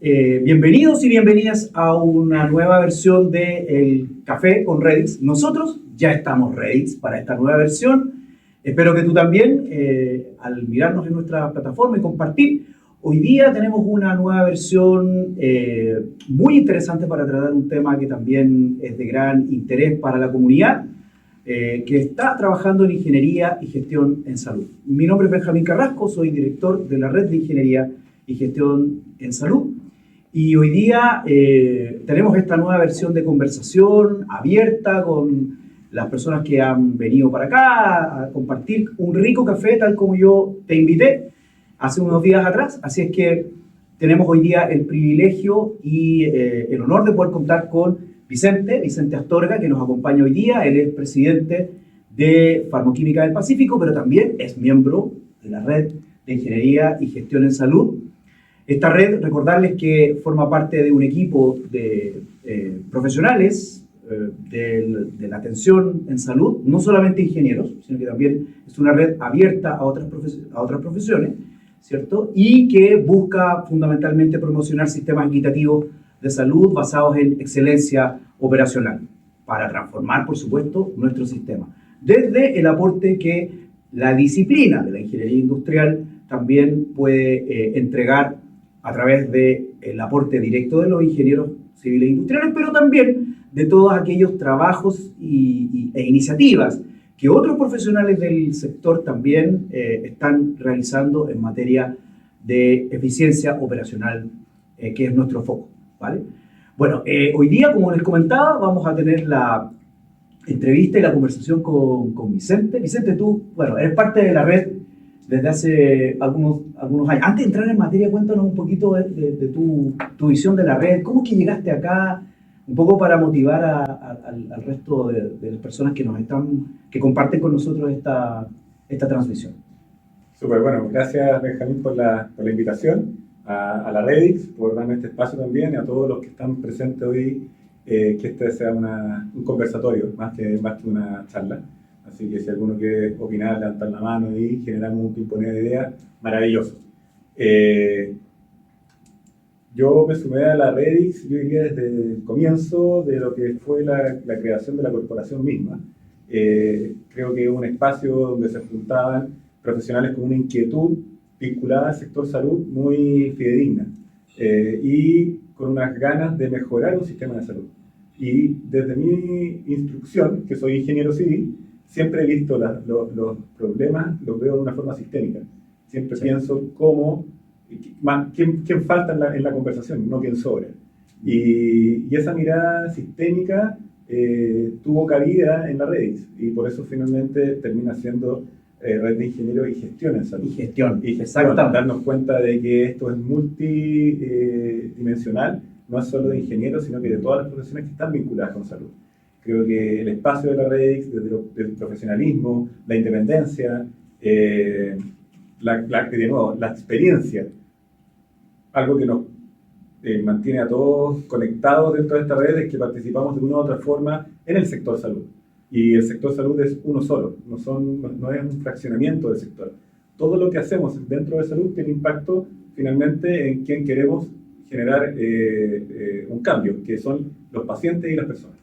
Bienvenidos y bienvenidas a una nueva versión de El Café con Redix. Nosotros ya estamos Redix para esta nueva versión. Espero que tú también, al mirarnos en nuestra plataforma y compartir. Hoy día tenemos una nueva versión muy interesante para tratar un tema que también es de gran interés para la comunidad, que está trabajando en ingeniería y gestión en salud. Mi nombre es Benjamín Carrasco, soy director de la Red de Ingeniería y Gestión en Salud. Y hoy día tenemos esta nueva versión de conversación abierta con las personas que han venido para acá a compartir un rico café, tal como yo te invité hace unos días atrás. Así es que tenemos hoy día el privilegio y el honor de poder contar con Vicente Astorga, que nos acompaña hoy día. Él es presidente de Farmoquímica del Pacífico, pero también es miembro de la Red de Ingeniería y Gestión en Salud. Esta red, recordarles que forma parte de un equipo de profesionales de la atención en salud, no solamente ingenieros, sino que también es una red abierta a otras profesiones, ¿cierto? Y que busca fundamentalmente promocionar sistemas equitativos de salud basados en excelencia operacional, para transformar, por supuesto, nuestro sistema. Desde el aporte que la disciplina de la ingeniería industrial también puede entregar a través del aporte directo de los ingenieros civiles e industriales, pero también de todos aquellos trabajos e iniciativas que otros profesionales del sector también están realizando en materia de eficiencia operacional, que es nuestro foco, ¿vale? Bueno, hoy día, como les comentaba, vamos a tener la entrevista y la conversación con Vicente. Vicente, tú, bueno, eres parte de la red desde hace algunos años. Antes de entrar en materia, cuéntanos un poquito de tu visión de la red. ¿Cómo es que llegaste acá? Un poco para motivar al resto de las personas que comparten con nosotros esta transmisión. Súper, bueno, gracias Benjamín por la invitación a la Redix, por darme este espacio también, y a todos los que están presentes hoy, que este sea un conversatorio, más que una charla. Así que si alguno quiere opinar, levantar la mano y generamos un ping-pong de ideas, maravilloso. Yo me sumé a la Redix, yo diría desde el comienzo de lo que fue la creación de la corporación misma. Creo que es un espacio donde se juntaban profesionales con una inquietud vinculada al sector salud muy fidedigna y con unas ganas de mejorar un sistema de salud. Y desde mi instrucción, que soy ingeniero civil, siempre he visto los problemas, los veo de una forma sistémica. Siempre pienso quién falta en la conversación, no quién sobra. Y esa mirada sistémica tuvo cabida en la Redix, y por eso finalmente termina siendo Red de Ingenieros y Gestión en Salud. Y gestión, darnos cuenta de que esto es multidimensional, no es solo de ingenieros, sino que de todas las profesiones que están vinculadas con salud. Creo que el espacio de la Redix, desde el profesionalismo, la independencia, de nuevo, la experiencia, algo que nos mantiene a todos conectados dentro de esta red, es que participamos de una u otra forma en el sector salud. Y el sector salud es uno solo, no es un fraccionamiento del sector. Todo lo que hacemos dentro de salud tiene impacto finalmente en quien queremos generar un cambio, que son los pacientes y las personas.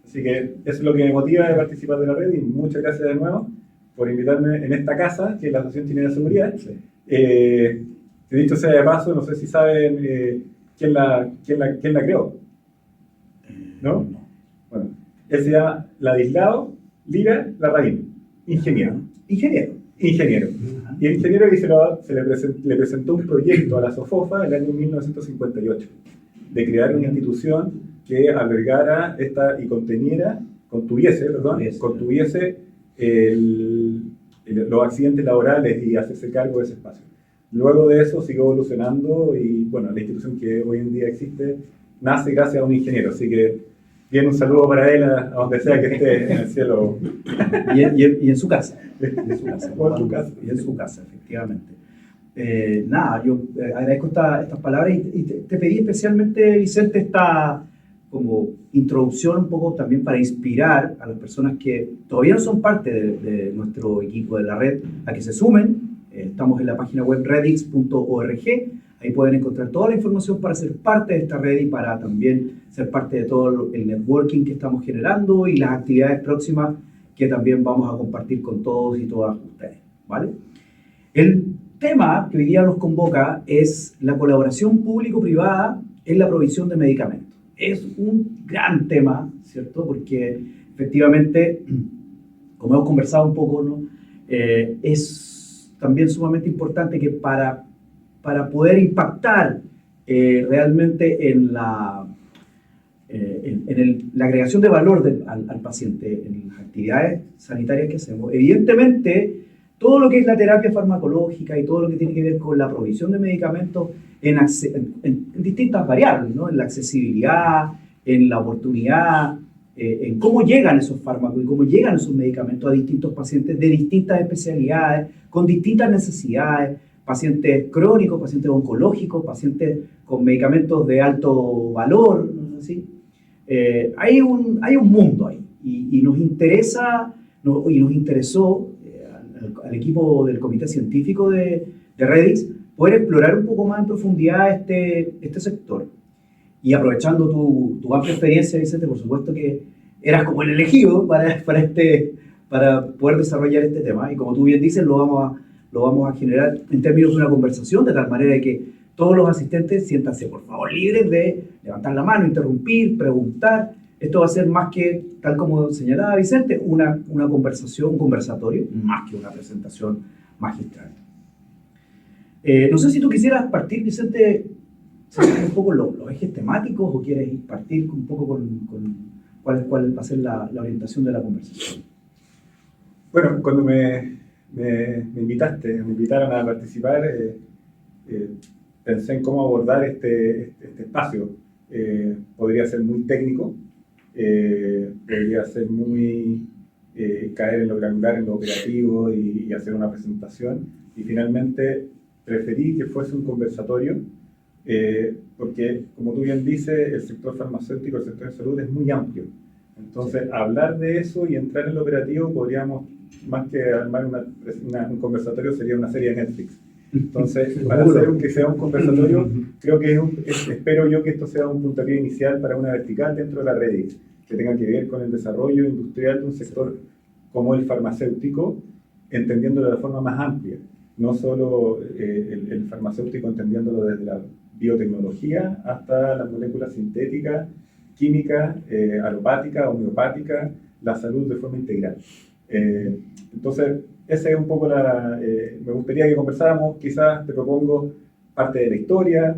Así que eso es lo que me motiva de participar de la red, y muchas gracias de nuevo por invitarme en esta casa, que es la Asociación Chilena de Seguridad. Sí. Dicho sea de paso, no sé si saben quién la creó, ¿no? Bueno, él se llama Ladislao Lira Larraín, ingeniero. Ingeniero. Y el ingeniero que le presentó un proyecto a la SOFOFA en el año 1958, de crear una institución que albergara y contuviese los accidentes laborales y hacerse cargo de ese espacio. Luego de eso siguió evolucionando, y bueno, la institución que hoy en día existe nace gracias a un ingeniero. Así que bien, un saludo para él a donde sea que esté en el cielo. Y en su casa. Y en su casa, efectivamente. Yo agradezco estas palabras, y te pedí especialmente, Vicente, esta como introducción un poco también para inspirar a las personas que todavía no son parte de nuestro equipo de la red a que se sumen. Estamos en la página web redix.org. Ahí pueden encontrar toda la información para ser parte de esta red y para también ser parte de todo el networking que estamos generando y las actividades próximas que también vamos a compartir con todos y todas ustedes, ¿vale? El tema que hoy día nos convoca es la colaboración público-privada en la provisión de medicamentos. Es un gran tema, ¿cierto? Porque efectivamente, como hemos conversado un poco, ¿no? Es también sumamente importante que para poder impactar realmente en la agregación de valor al paciente, en las actividades sanitarias que hacemos, evidentemente, todo lo que es la terapia farmacológica y todo lo que tiene que ver con la provisión de medicamentos en distintas variables, ¿no? En la accesibilidad, en la oportunidad, en cómo llegan esos fármacos y cómo llegan esos medicamentos a distintos pacientes de distintas especialidades, con distintas necesidades, pacientes crónicos, pacientes oncológicos, pacientes con medicamentos de alto valor, ¿no es así? Hay un mundo ahí y nos interesa, y nos interesó al equipo del comité científico de Redix poder explorar un poco más en profundidad este sector. Y aprovechando tu amplia experiencia, Vicente, por supuesto que eras como el elegido para poder desarrollar este tema. Y como tú bien dices, lo vamos a generar en términos de una conversación, de tal manera que todos los asistentes siéntanse, por favor, libres de levantar la mano, interrumpir, preguntar. Esto va a ser más que, tal como señalaba Vicente, una conversación, un conversatorio, más que una presentación magistral. No sé si tú quisieras partir, Vicente, un poco los ejes temáticos o quieres partir un poco con cuál va a ser la orientación de la conversación. Bueno, cuando me invitaron a participar, pensé en cómo abordar este espacio. Podría ser muy técnico, podría ser muy caer en lo granular, en lo operativo y hacer una presentación. Y finalmente preferí que fuese un conversatorio, porque, como tú bien dices, el sector farmacéutico, el sector de salud es muy amplio. Entonces, hablar de eso y entrar en lo operativo, podríamos, más que armar un conversatorio, sería una serie de Netflix. Entonces, para hacer que sea un conversatorio, creo que espero yo que esto sea un puntapié inicial para una vertical dentro de la Redix, que tenga que ver con el desarrollo industrial de un sector como el farmacéutico, entendiéndolo de la forma más amplia. No solo el farmacéutico entendiéndolo desde la biotecnología hasta las moléculas sintéticas, química, alopática, homeopática, la salud de forma integral. Entonces, esa es un poco me gustaría que conversáramos, quizás te propongo parte de la historia,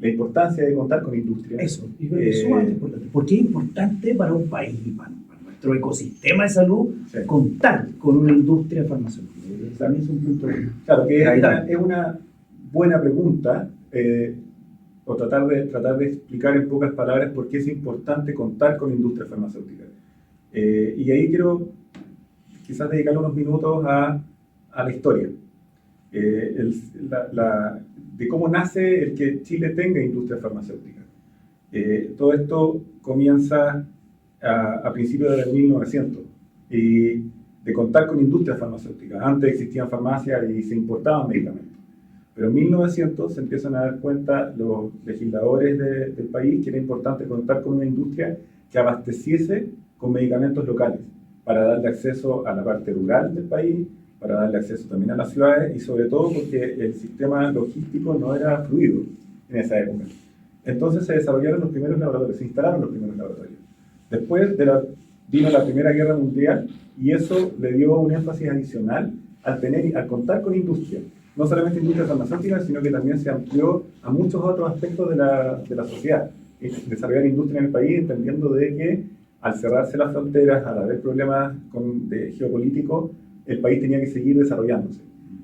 la importancia de contar con industria. Eso, es sumamente importante. ¿Por qué es importante para un país y para nuestro ecosistema de salud contar con una industria farmacéutica? También es un punto. Claro, que es una buena pregunta, o tratar de explicar en pocas palabras por qué es importante contar con industria farmacéutica. Y ahí quiero quizás dedicar unos minutos a la historia, de cómo nace el que Chile tenga industria farmacéutica. Todo esto comienza a principios del 1900 y de contar con industria farmacéutica. Antes existían farmacias y se importaban medicamentos. Pero en 1900 se empiezan a dar cuenta los legisladores del país que era importante contar con una industria que abasteciese con medicamentos locales, para darle acceso a la parte rural del país, para darle acceso también a las ciudades y sobre todo porque el sistema logístico no era fluido en esa época. Entonces se desarrollaron los primeros laboratorios, se instalaron los primeros laboratorios. Después vino la Primera Guerra Mundial y eso le dio un énfasis adicional al contar con industria. No solamente industria farmacéutica, sino que también se amplió a muchos otros aspectos de la sociedad. Desarrollar industria en el país entendiendo de que al cerrarse las fronteras, al haber problemas geopolíticos, el país tenía que seguir desarrollándose.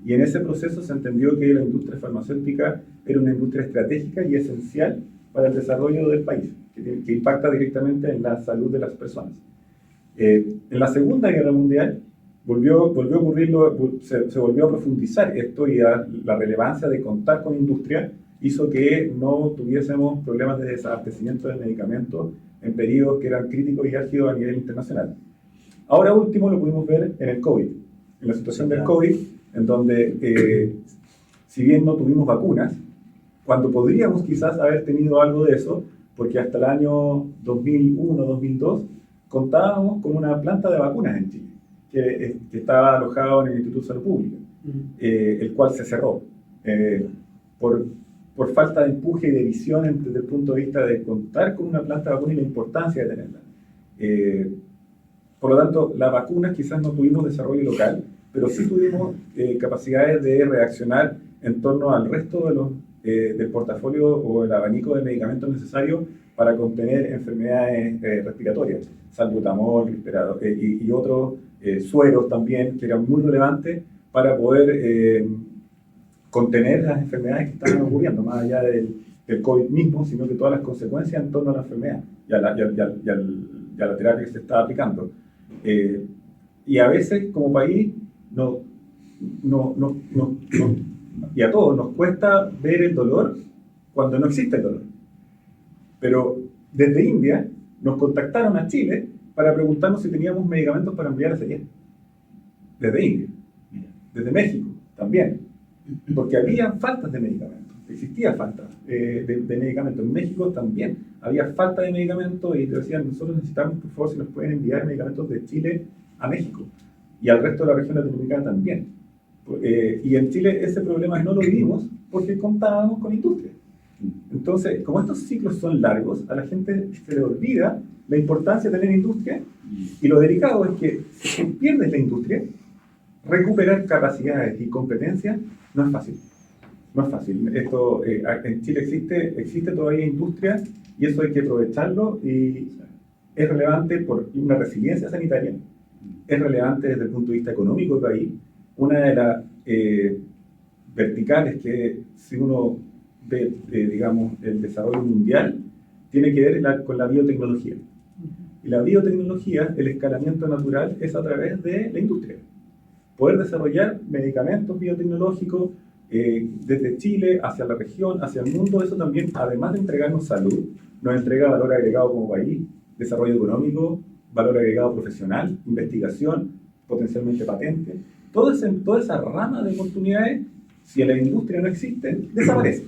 Y en ese proceso se entendió que la industria farmacéutica era una industria estratégica y esencial para el desarrollo del país, que impacta directamente en la salud de las personas. En la Segunda Guerra Mundial volvió a ocurrir, se volvió a profundizar esto y la relevancia de contar con industria hizo que no tuviésemos problemas de desabastecimiento de medicamentos en periodos que eran críticos y álgidos a nivel internacional. Ahora último lo pudimos ver en el COVID, en la situación del COVID, en donde si bien no tuvimos vacunas, cuando podríamos quizás haber tenido algo de eso, porque hasta el año 2001-2002 contábamos con una planta de vacunas en Chile, que estaba alojado en el Instituto de Salud Pública, el cual se cerró por falta de empuje y de visión desde el punto de vista de contar con una planta de vacunas y la importancia de tenerla. Por lo tanto, las vacunas quizás no tuvimos desarrollo local, pero sí tuvimos capacidades de reaccionar en torno al resto de del portafolio o el abanico de medicamentos necesarios para contener enfermedades respiratorias, salbutamol, y otros sueros también, que eran muy relevantes para poder contener las enfermedades que estaban ocurriendo, más allá del COVID mismo, sino que todas las consecuencias en torno a la enfermedad y a la terapia que se estaba aplicando. Y a veces, como país, y a todos nos cuesta ver el dolor cuando no existe el dolor. Pero desde India nos contactaron a Chile para preguntarnos si teníamos medicamentos para enviar hacia allá. Desde India. Desde México también. Porque había faltas de medicamentos. Existía falta de medicamentos. En México también había falta de medicamentos y te decían, nosotros necesitamos, por favor, si nos pueden enviar medicamentos de Chile a México y al resto de la región latinoamericana también. Y en Chile ese problema no lo vivimos porque contábamos con industria. Entonces, como estos ciclos son largos, a la gente se le olvida la importancia de tener industria, y lo delicado es que si pierdes la industria, recuperar capacidades y competencias no es fácil. No es fácil. Esto, en Chile existe todavía industria y eso hay que aprovecharlo, y es relevante por una resiliencia sanitaria, es relevante desde el punto de vista económico del país. Una de las verticales que, si uno ve, digamos, el desarrollo mundial, tiene que ver con la biotecnología. Y la biotecnología, el escalamiento natural, es a través de la industria. Poder desarrollar medicamentos biotecnológicos desde Chile hacia la región, hacia el mundo, eso también, además de entregarnos salud, nos entrega valor agregado como país, desarrollo económico, valor agregado profesional, investigación, potencialmente patente. Toda esa rama de oportunidades, si la industria no existe, desaparece.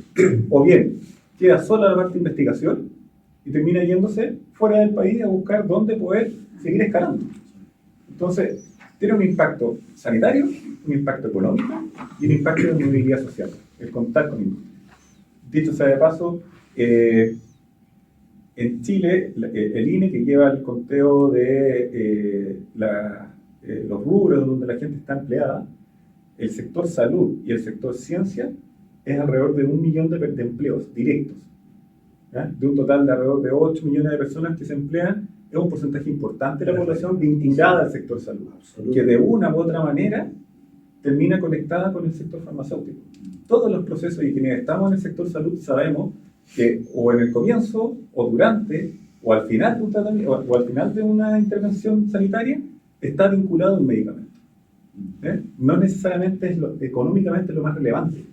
O bien, queda sola la parte de investigación y termina yéndose fuera del país a buscar dónde poder seguir escalando. Entonces, tiene un impacto sanitario, un impacto económico y un impacto de movilidad social, el contar con industria. Dicho sea de paso, en Chile, el INE, que lleva el conteo de los rubros donde la gente está empleada, el sector salud y el sector ciencia es alrededor de 1 millón de empleos directos. ¿Ya? De un total de alrededor de 8 millones de personas que se emplean, es un porcentaje importante de la población vinculada al sector salud, que de una u otra manera termina conectada con el sector farmacéutico. Todos los procesos, y quienes estamos en el sector salud sabemos que o en el comienzo, o durante, o al final de un tratamiento, o al final de una intervención sanitaria, está vinculado a un medicamento. No necesariamente es económicamente lo más relevante,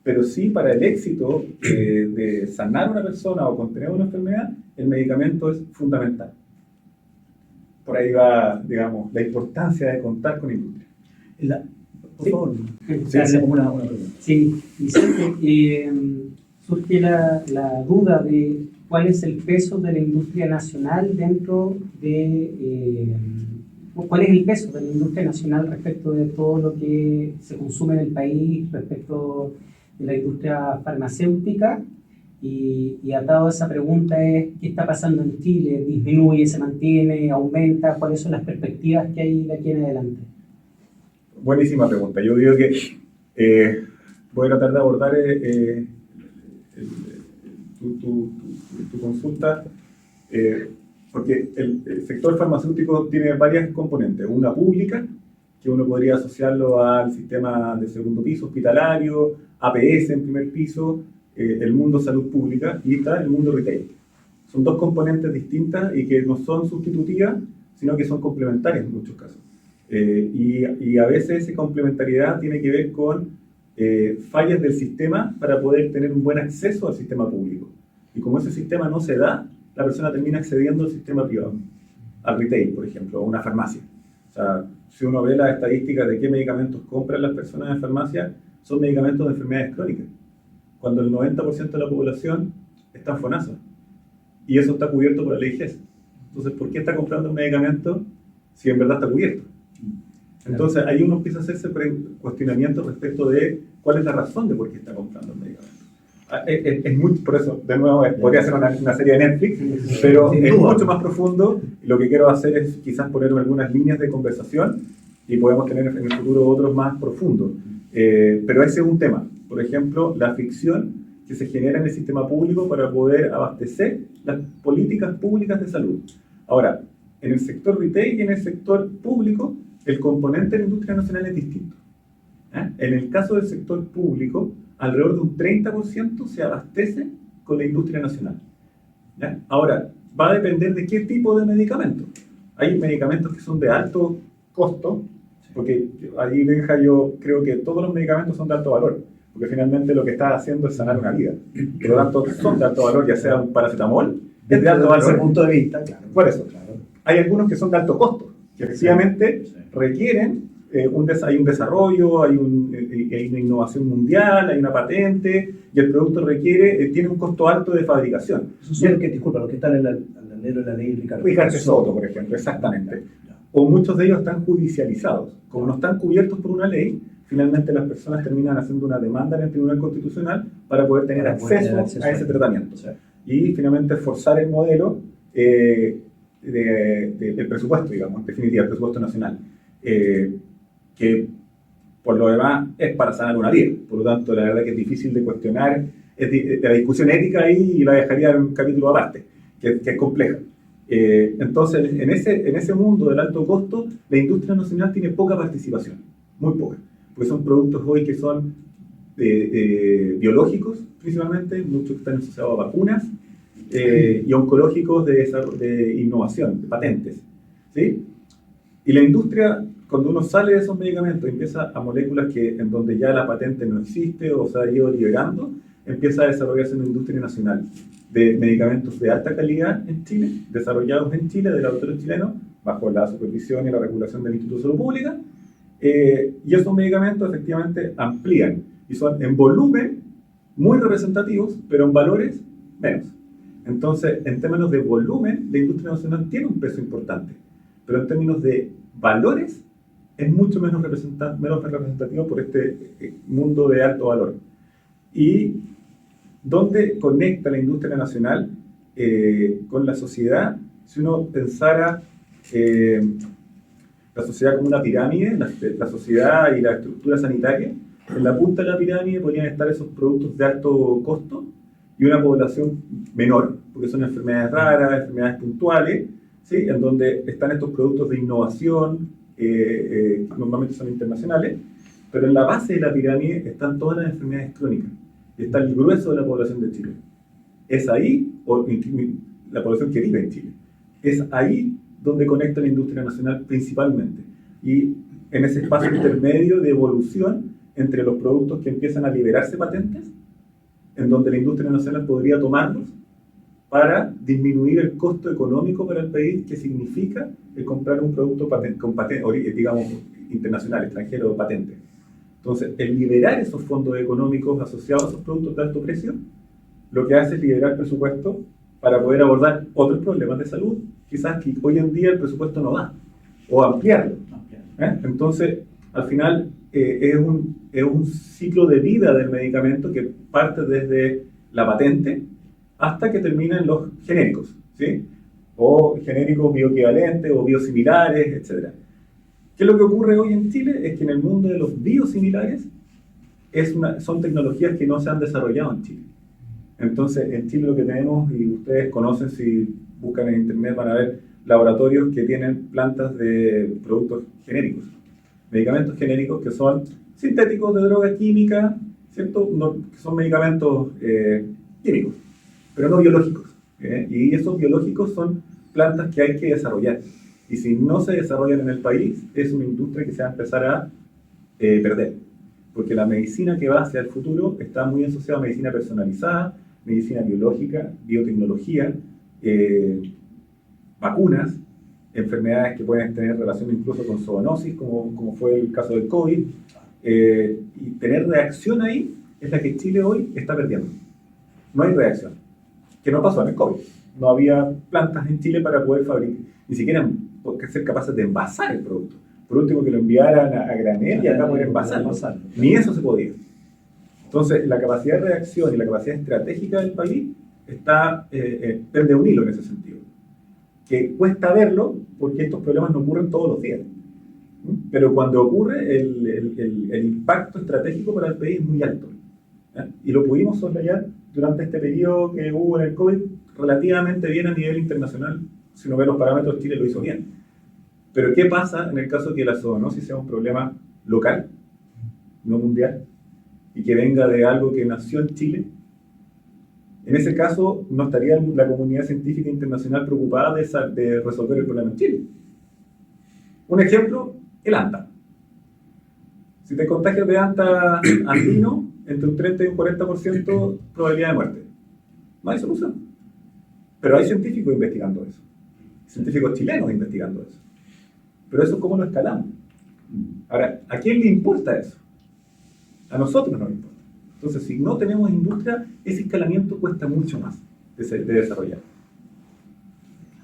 pero sí para el éxito de sanar a una persona o contener una enfermedad, el medicamento es fundamental. Por ahí va, digamos, la importancia de contar con industria. Por favor, sí, una pregunta. Sí, Vicente, surge la duda de cuál es el peso de la industria nacional dentro de... ¿Cuál es el peso de la industria nacional respecto de todo lo que se consume en el país, respecto de la industria farmacéutica? Y atado a esa pregunta es, ¿qué está pasando en Chile? ¿Disminuye, se mantiene, aumenta? ¿Cuáles son las perspectivas que hay de aquí en adelante? Buenísima pregunta. Yo digo que voy a tratar de abordar tu consulta, porque el sector farmacéutico tiene varias componentes. Una pública, que uno podría asociarlo al sistema de segundo piso hospitalario, APS en primer piso, el mundo salud pública, y está el mundo retail. Son dos componentes distintas y que no son sustitutivas, sino que son complementarias en muchos casos. Y a veces esa complementariedad tiene que ver con fallas del sistema para poder tener un buen acceso al sistema público. Y como ese sistema no se da, la persona termina accediendo al sistema privado, al retail, por ejemplo, o a una farmacia. O sea, si uno ve las estadísticas de qué medicamentos compran las personas en farmacia, son medicamentos de enfermedades crónicas. cuando el 90% de la población está en FONASA. Y eso está cubierto por la ley GES. Entonces, ¿por qué está comprando un medicamento si en verdad está cubierto? Entonces, ahí uno empieza a hacerse cuestionamiento respecto de cuál es la razón de por qué está comprando el medicamento. Es muy, por eso, de nuevo, podría ser una serie de Netflix, pero es mucho más profundo. Y lo que quiero hacer es quizás poner algunas líneas de conversación y podemos tener en el futuro otros más profundos. Pero ese es un tema. Por ejemplo, la fricción que se genera en el sistema público para poder abastecer las políticas públicas de salud. Ahora, en el sector retail y en el sector público, el componente de la industria nacional es distinto. En el caso del sector público, alrededor de un 30% se abastece con la industria nacional. ¿Ya? Ahora, va a depender de qué tipo de medicamentos. Hay medicamentos que son de alto costo, porque allí, Benja, yo creo que todos los medicamentos son de alto valor, porque finalmente lo que está haciendo es sanar una vida. Por lo tanto, son de alto valor, ya sea un paracetamol, es de alto valor. Desde ese punto de vista, claro. Por eso, claro. Hay algunos que son de alto costo, que efectivamente requieren, hay un desarrollo, hay una innovación mundial, hay una patente, y el producto tiene un costo alto de fabricación. Esos son los que están en el alero de la ley Ricardo Soto, por ejemplo, exactamente. O muchos de ellos están judicializados. Como no están cubiertos por una ley, finalmente las personas terminan haciendo una demanda en el Tribunal Constitucional para poder tener acceso a ese tratamiento. Sí. Y finalmente forzar el modelo del presupuesto, digamos, en definitiva, el presupuesto nacional, que por lo demás es para sanar una vida. Por lo tanto, la verdad que es difícil de cuestionar, la discusión ética ahí la dejaría en un capítulo aparte, que es compleja. Entonces, en ese mundo del alto costo, la industria nacional tiene poca participación, muy poca, porque son productos hoy que son biológicos, principalmente, muchos que están asociados a vacunas, y oncológicos de innovación, de patentes, ¿sí? Y la industria, cuando uno sale de esos medicamentos, empieza a moléculas en donde ya la patente no existe o se ha ido liberando, empieza a desarrollarse una industria nacional de medicamentos de alta calidad en Chile, desarrollados en Chile, de laboratorios chilenos, bajo la supervisión y la regulación del Instituto de Salud Pública, y esos medicamentos efectivamente amplían, y son en volumen muy representativos, pero en valores menos. Entonces, en términos de volumen, la industria nacional tiene un peso importante, pero en términos de valores, es mucho menos representativo por este mundo de alto valor. Y ¿dónde conecta la industria nacional con la sociedad? Si uno pensara la sociedad como una pirámide, la sociedad y la estructura sanitaria, en la punta de la pirámide podrían estar esos productos de alto costo y una población menor, porque son enfermedades raras, enfermedades puntuales, ¿sí? En donde están estos productos de innovación, normalmente son internacionales, pero en la base de la pirámide están todas las enfermedades crónicas, y está el grueso de la población de Chile. Es ahí, o la población que vive en Chile, es ahí donde conecta la industria nacional principalmente, y en ese espacio intermedio de evolución entre los productos que empiezan a liberarse patentes, en donde la industria nacional podría tomarlos para disminuir el costo económico para el país que significa el comprar un producto con patente, digamos, internacional, extranjero, patente. Entonces, el liberar esos fondos económicos asociados a esos productos de alto precio, lo que hace es liberar presupuesto para poder abordar otros problemas de salud, quizás que hoy en día el presupuesto no da, o ampliarlo. Entonces, al final, es un ciclo de vida del medicamento que parte desde la patente hasta que terminan los genéricos, ¿sí? O genéricos bioequivalentes o biosimilares, etc. ¿Qué es lo que ocurre hoy en Chile? Es que en el mundo de los biosimilares son tecnologías que no se han desarrollado en Chile. Entonces, en Chile lo que tenemos, y ustedes conocen, si buscan en internet van a ver laboratorios que tienen plantas de productos genéricos, medicamentos genéricos que son sintéticos de droga química, ¿cierto? Que son medicamentos químicos, pero no biológicos. Y esos biológicos son plantas que hay que desarrollar. Y si no se desarrollan en el país, es una industria que se va a empezar a perder. Porque la medicina que va hacia el futuro está muy asociada a medicina personalizada, medicina biológica, biotecnología, vacunas, enfermedades que pueden tener relación incluso con zoonosis, como fue el caso del COVID, y tener reacción ahí es la que Chile hoy está perdiendo. No hay reacción. Que no pasó en el COVID. No había plantas en Chile para poder fabricar, ni siquiera ser capaces de envasar el producto. Por último, que lo enviaran a granel y acá poder envasarlo. Ni eso se podía. Entonces, la capacidad de reacción y la capacidad estratégica del país está pende un hilo en ese sentido. Que cuesta verlo porque estos problemas no ocurren todos los días. Pero cuando ocurre, el impacto estratégico para el país es muy alto. Y lo pudimos soslayar durante este periodo que hubo en el COVID relativamente bien a nivel internacional. Si uno ve los parámetros, Chile lo hizo bien. Pero ¿qué pasa en el caso de que la zoonosis sea un problema local, no mundial, y que venga de algo que nació en Chile? En ese caso, no estaría la comunidad científica internacional preocupada de resolver el problema en Chile. Un ejemplo, el anta. Si te contagias de anta andino, entre un 30 y un 40% probabilidad de muerte. No hay solución. Pero hay científicos investigando eso. Científicos chilenos investigando eso. Pero eso, ¿cómo lo escalamos? Ahora, ¿a quién le importa eso? A nosotros no nos importa. Entonces, si no tenemos industria, ese escalamiento cuesta mucho más de desarrollar.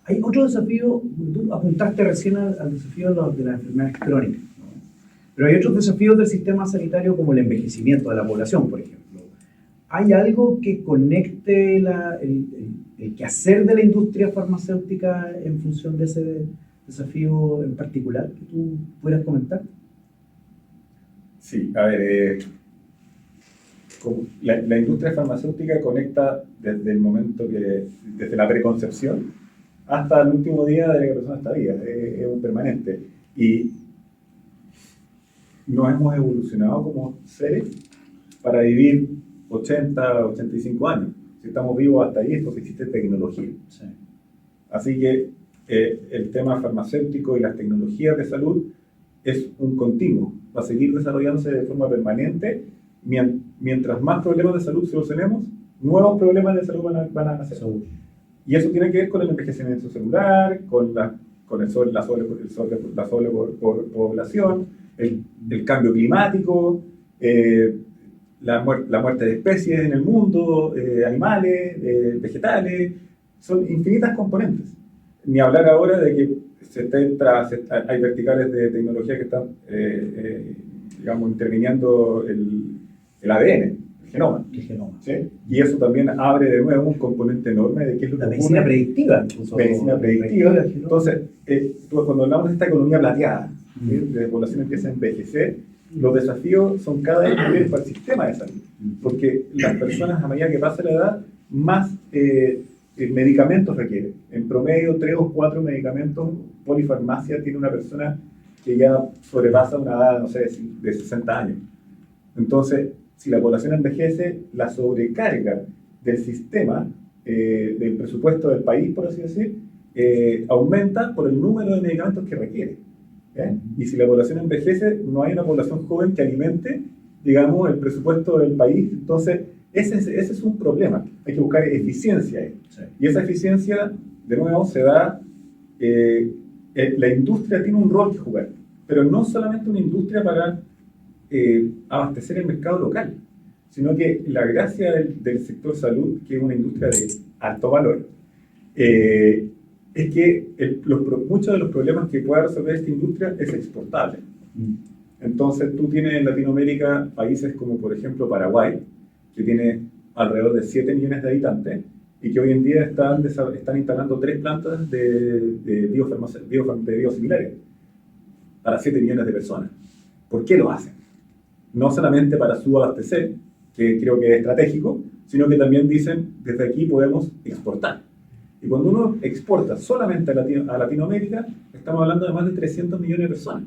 Hay otro desafío, tú apuntaste recién al desafío de las enfermedades crónicas, ¿no? Pero hay otros desafíos del sistema sanitario como el envejecimiento de la población, por ejemplo. ¿Hay algo que conecte el quehacer de la industria farmacéutica en función de ese desafío en particular que tú pudieras comentar? Sí, a ver, la industria farmacéutica conecta desde el momento desde la preconcepción hasta el último día de que la persona está viva, es un permanente. Y nos hemos evolucionado como seres para vivir 80, 85 años. Si estamos vivos hasta ahí es porque existe tecnología. Sí. Así que el tema farmacéutico y las tecnologías de salud es un continuo, va a seguir desarrollándose de forma permanente. Mientras más problemas de salud solucionemos, nuevos problemas de salud van a nacer. Y eso tiene que ver con el envejecimiento celular, con la sobrepoblación, el cambio climático, la muerte de especies en el mundo, animales, vegetales, son infinitas componentes. Ni hablar ahora de que hay verticales de tecnología que están, digamos, interviniendo el ADN, el genoma. ¿Sí? Y eso también abre de nuevo un componente enorme de qué es lo que ocurre. Medicina predictiva. Medicina predictiva. Entonces, cuando hablamos de esta economía plateada, ¿sí? De población empieza a envejecer, los desafíos son cada vez mayores para el sistema de salud. Porque las personas, a medida que pasa la edad, más medicamentos requieren. En promedio, 3 o 4 medicamentos polifarmacia tiene una persona que ya sobrepasa una edad, no sé, de 60 años. Entonces, si la población envejece, la sobrecarga del sistema, del presupuesto del país, por así decir, aumenta por el número de medicamentos que requiere. Y si la población envejece, no hay una población joven que alimente, digamos, el presupuesto del país. Entonces, ese es un problema. Hay que buscar eficiencia ahí. Sí. Y esa eficiencia, de nuevo, se da... la industria tiene un rol que jugar, pero no solamente una industria para abastecer el mercado local, sino que la gracia del sector salud, que es una industria de alto valor, es que muchos de los problemas que pueda resolver esta industria es exportable. Entonces tú tienes en Latinoamérica países como por ejemplo Paraguay, que tiene alrededor de 7 millones de habitantes y que hoy en día están instalando 3 plantas de biosimilares para 7 millones de personas. ¿Por qué lo hacen? No solamente para subabastecer, que creo que es estratégico, sino que también dicen, desde aquí podemos exportar. Y cuando uno exporta solamente a Latinoamérica, estamos hablando de más de 300 millones de personas.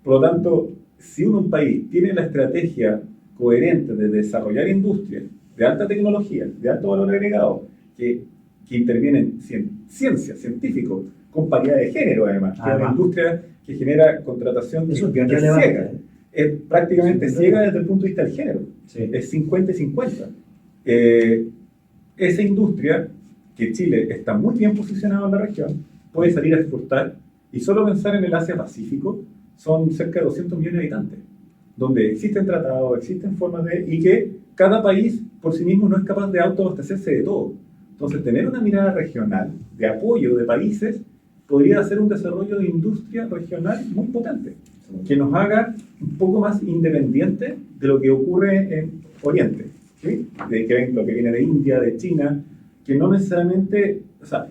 Por lo tanto, si un país tiene la estrategia coherente de desarrollar industrias de alta tecnología, de alto valor agregado, que intervienen ciencia, científicos, con paridad de género además, que es una industria que genera contratación que es ciega. Es prácticamente ciega desde el punto de vista del género. Sí. Es 50 y 50. Esa industria, que Chile está muy bien posicionado en la región, puede salir a exportar, y solo pensar en el Asia-Pacífico son cerca de 200 millones de habitantes. donde existen tratados, existen formas y que cada país por sí mismo no es capaz de autoabastecerse de todo. Entonces, tener una mirada regional de apoyo de países podría hacer un desarrollo de industria regional muy potente, que nos haga un poco más independientes de lo que ocurre en Oriente, ¿sí? Lo que viene de India, de China, que no necesariamente, o sea,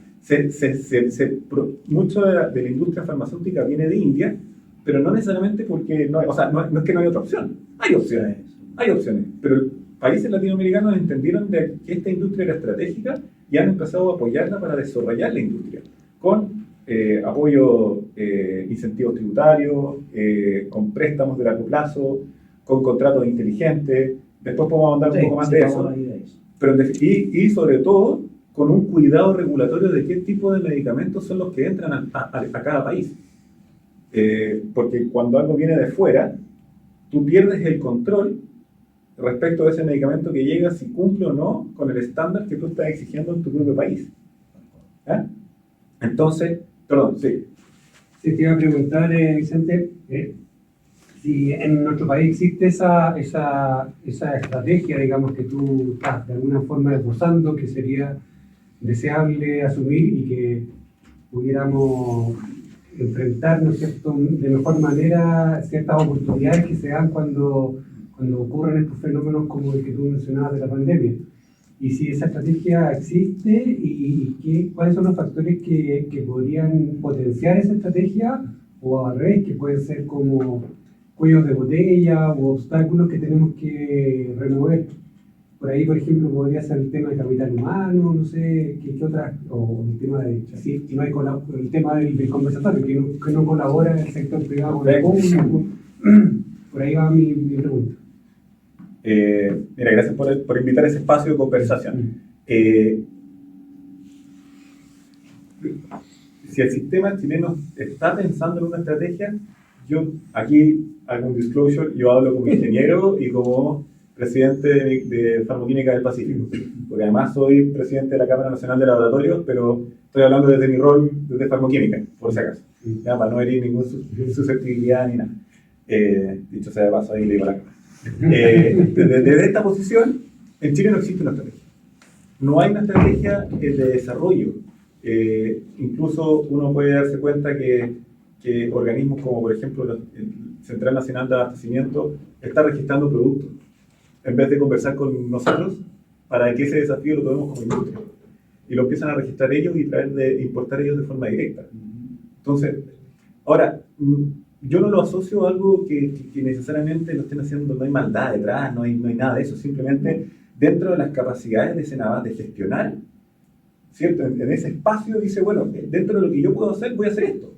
mucho de la industria farmacéutica viene de India, pero no necesariamente porque, no es que no hay otra opción, hay opciones, pero países latinoamericanos entendieron que esta industria era estratégica y han empezado a apoyarla para desarrollar la industria, con apoyo, incentivos tributarios, con préstamos de largo plazo, con contratos inteligentes. Después podemos andar un poco más de eso. Pero y sobre todo, con un cuidado regulatorio de qué tipo de medicamentos son los que entran a cada país. Porque cuando algo viene de fuera, tú pierdes el control respecto a ese medicamento que llega, si cumple o no con el estándar que tú estás exigiendo en tu propio país. ¿Eh? Entonces, perdón, sí. Sí, te iba a preguntar, Vicente, si en nuestro país existe esa estrategia, digamos, que tú estás de alguna forma esbozando, que sería deseable asumir y que pudiéramos enfrentarnos, ¿cierto?, de mejor manera ciertas oportunidades que se dan cuando ocurren estos fenómenos como el que tú mencionabas de la pandemia. Y si esa estrategia existe y cuáles son los factores que podrían potenciar esa estrategia, o al revés, que pueden ser como cuellos de botella o obstáculos que tenemos que remover. Por ahí, por ejemplo, podría ser el tema de capital humano, no sé, qué otras, o el tema de, sí, no hay el tema del conversatorio, que no colabora el sector privado con el público. Por ahí va mi pregunta. Mira, gracias por invitar a ese espacio de conversación. Si el sistema chileno está pensando en una estrategia, yo aquí hago un disclosure, yo hablo como ingeniero y como presidente de Farmaquímica del Pacífico, porque además soy presidente de la Cámara Nacional de Laboratorios, pero estoy hablando desde mi rol desde Farmaquímica, por si acaso, ya, para no herir ninguna susceptibilidad ni nada. Dicho sea de paso, ahí le digo la cara. Desde esta posición, en Chile no existe una estrategia. No hay una estrategia de desarrollo. Incluso uno puede darse cuenta que organismos como, por ejemplo, el Central Nacional de Abastecimiento está registrando productos en vez de conversar con nosotros para que ese desafío lo tomemos como industria. Y lo empiezan a registrar ellos y importar ellos de forma directa. Entonces, ahora, yo no lo asocio a algo que necesariamente lo estén haciendo, no hay maldad detrás, no hay nada de eso, simplemente dentro de las capacidades de Senabas de gestionar, ¿cierto? En ese espacio dice, bueno, dentro de lo que yo puedo hacer, voy a hacer esto.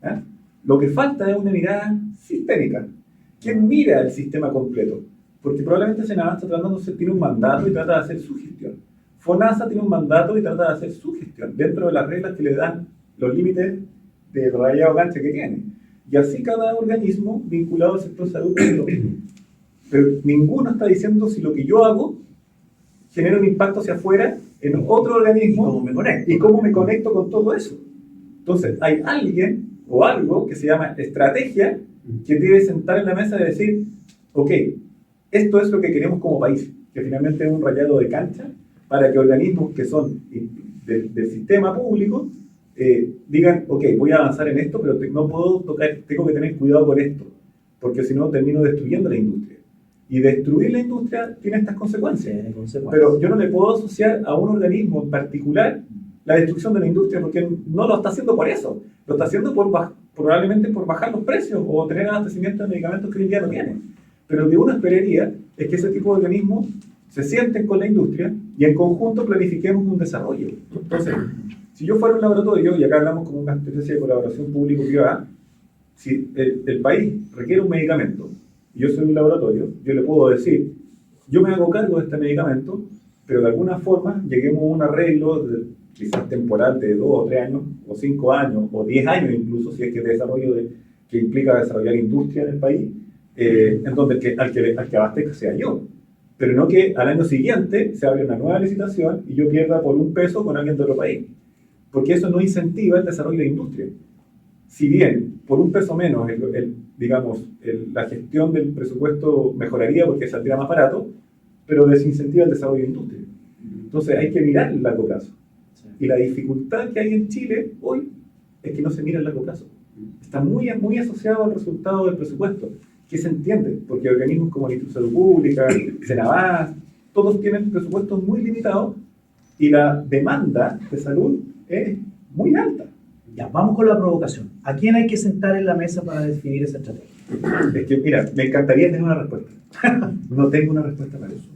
¿Eh? Lo que falta es una mirada sistémica. ¿Quién mira el sistema completo? Porque probablemente Senabas tiene un mandato y trata de hacer su gestión. FONASA tiene un mandato y trata de hacer su gestión, dentro de las reglas que le dan los límites de rayado cancha que tiene. Y así cada organismo vinculado al sector salud es lo mismo. Pero ninguno está diciendo si lo que yo hago genera un impacto hacia afuera en otro organismo y cómo me conecto con todo eso. Entonces, hay alguien o algo que se llama estrategia que debe sentar en la mesa y decir, ok, esto es lo que queremos como país, que finalmente es un rayado de cancha para que organismos que son del sistema público digan, ok, voy a avanzar en esto, pero no puedo tocar, tengo que tener cuidado con esto, porque si no termino destruyendo la industria. Y destruir la industria tiene estas consecuencias. Pero yo no le puedo asociar a un organismo en particular la destrucción de la industria, porque no lo está haciendo por eso. Lo está haciendo probablemente por bajar los precios o tener abastecimiento de medicamentos que hoy en día no tienen. Pero lo que uno esperaría es que ese tipo de organismos se sienten con la industria y en conjunto planifiquemos un desarrollo. Entonces, si yo fuera un laboratorio, y acá hablamos como una especie de colaboración público-privada, si el país requiere un medicamento y yo soy un laboratorio, yo le puedo decir, yo me hago cargo de este medicamento, pero de alguna forma lleguemos a un arreglo quizás temporal de 2 o 3 años, o 5 años, o 10 años incluso, si es que desarrollo que implica desarrollar industria en el país, en donde al que abastezca sea yo. Pero no que al año siguiente se abre una nueva licitación y yo pierda por $1 con alguien de otro país. Porque eso no incentiva el desarrollo de industria. si bien por un peso menos, la gestión del presupuesto mejoraría porque saldría más barato, pero desincentiva el desarrollo de industria. Entonces hay que mirar el largo plazo. Y la dificultad que hay en Chile hoy es que no se mira el largo plazo. Está muy, muy asociado al resultado del presupuesto, que se entiende, porque organismos como el Instituto de Salud Pública, Senabas, todos tienen presupuestos muy limitados y la demanda de salud es muy alta. Ya, vamos con la provocación. ¿A quién hay que sentar en la mesa para definir esa estrategia? Es que, mira, me encantaría tener una respuesta. No tengo una respuesta para eso.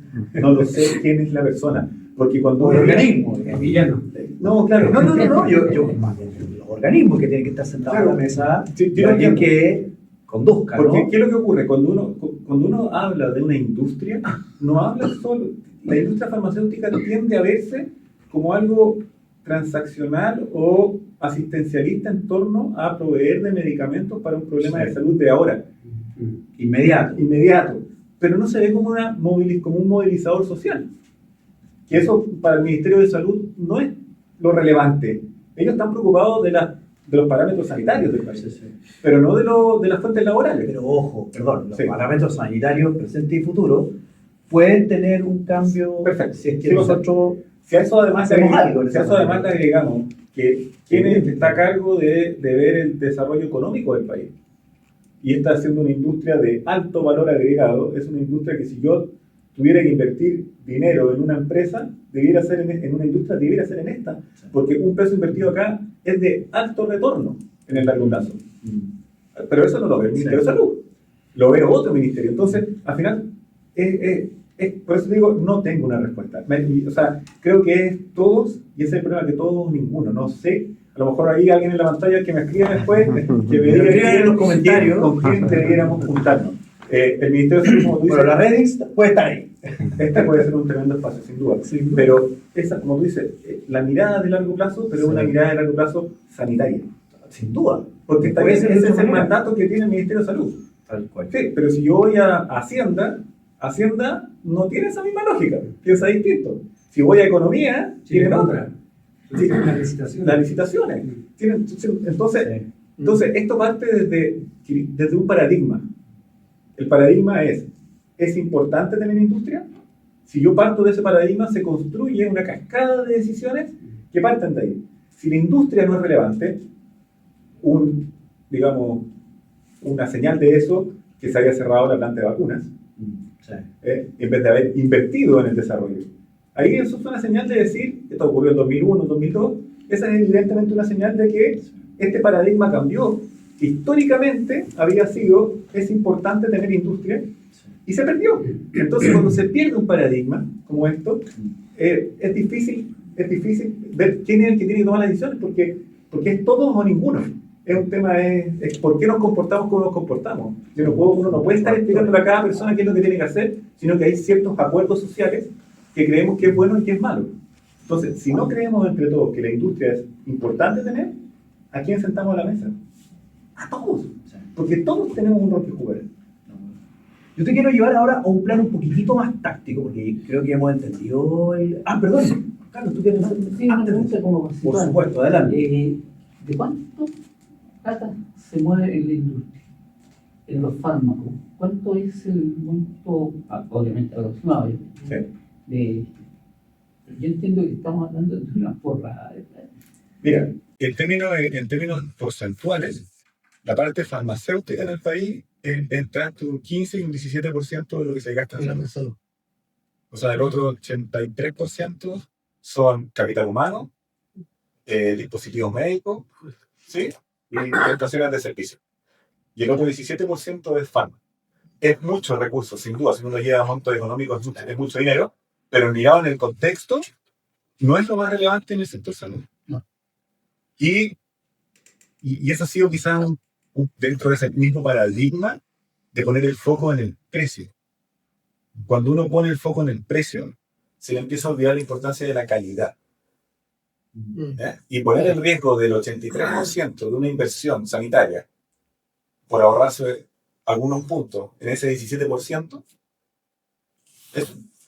No lo sé quién es la persona. Porque cuando Un organismo. Villano. No, claro. No. Yo más bien, los organismos que tienen que estar sentados Claro. en la mesa, Sí, y alguien que conduzca, Porque, ¿no? ¿qué es lo que ocurre? Cuando uno habla de una industria, no habla solo. La industria farmacéutica tiende a verse como algo transaccional o asistencialista en torno a proveer de medicamentos para un problema de salud de ahora, inmediato, pero no se ve como un movilizador social. Que eso para el Ministerio de Salud no es lo relevante. Ellos están preocupados de los parámetros sanitarios del país, pero no de las fuentes laborales. Pero ojo, perdón, los Sí. parámetros sanitarios presente y futuro pueden tener un cambio. Perfecto. Si es que Sí, nosotros Si a eso además hacemos algo en si a esa eso además le materia. agregamos que quien está a cargo de ver el desarrollo económico del país y está haciendo una industria de alto valor agregado, es una industria que si yo tuviera que invertir dinero en una empresa, debiera ser en una industria, debiera ser en esta, porque un peso invertido acá es de alto retorno en el largo plazo. Pero eso no lo ve el Ministerio de Salud, lo ve otro ministerio. Entonces, al final, por eso digo, no tengo una respuesta. O sea, creo que es todos, y ese es el problema, que todos o ninguno. No sé, a lo mejor hay alguien en la pantalla que me escriba después, que me diga escriban en los comentarios con quién debiéramos juntarnos. El Ministerio de Salud, como tú dices, bueno, la Redix puede estar ahí. este puede ser un tremendo espacio, sin duda. Sin duda. Pero esa, como tú dices, la mirada de largo plazo, pero es una mirada de largo plazo sanitaria. Sin duda. Porque Puede ese ser de es otra el manera. mandato que tiene el Ministerio de Salud. Tal cual. Sí, pero si yo voy a Hacienda no tiene esa misma lógica, piensa distinto. Si voy a Economía, tienen otra. Sí, Las licitaciones. las licitaciones. Entonces, esto parte desde un paradigma. El paradigma ¿es importante tener industria? Si yo parto de ese paradigma, se construye una cascada de decisiones que parten de ahí. Si la industria no es relevante, una señal de eso, que se haya cerrado la planta de vacunas, en vez de haber invertido en el desarrollo. Ahí eso es una señal de decir, esto ocurrió en 2001, 2002, esa es evidentemente una señal de que este paradigma cambió. Históricamente había sido, es importante tener industria, y se perdió. Entonces, cuando se pierde un paradigma como esto, es difícil ver quién es el que tiene que tomar las decisiones, porque es todos o ninguno. Es un tema, es por qué nos comportamos como nos comportamos. Uno no puede estar explicándole a cada persona qué es lo que tiene que hacer, sino que hay ciertos acuerdos sociales que creemos que es bueno y que es malo. Entonces, si no creemos entre todos que la industria es importante tener, ¿a quién sentamos a la mesa? A todos. Porque todos tenemos un rol que jugar. Yo te quiero llevar ahora a un plano un poquitito más táctico, porque creo que hemos entendido el... Ah, perdón. Carlos, tú quieres hacer... Sí, una pregunta como Por conceptual. supuesto, adelante. ¿De cuánto plata se mueve en la industria, en los fármacos? ¿Cuánto es el monto, obviamente aproximado? Sí. Yo entiendo que estamos hablando de una porrada de plata. Mira, En términos porcentuales, la parte farmacéutica en el país entra entre un 15 y un 17% de lo que se gasta en la salud. O sea, el otro 83% son capital humano, dispositivos médicos, ¿sí? Y prestaciones de servicio. Y el otro 17% es farma. Es mucho recurso, sin duda. Si uno lleva a montos económicos, es mucho dinero, pero mirado en el contexto, no es lo más relevante en el sector salud. No. Y eso ha sido quizás dentro de ese mismo paradigma de poner el foco en el precio. Cuando uno pone el foco en el precio, se le empieza a olvidar la importancia de la calidad. Y poner el riesgo del 83% de una inversión sanitaria por ahorrarse algunos puntos en ese 17%,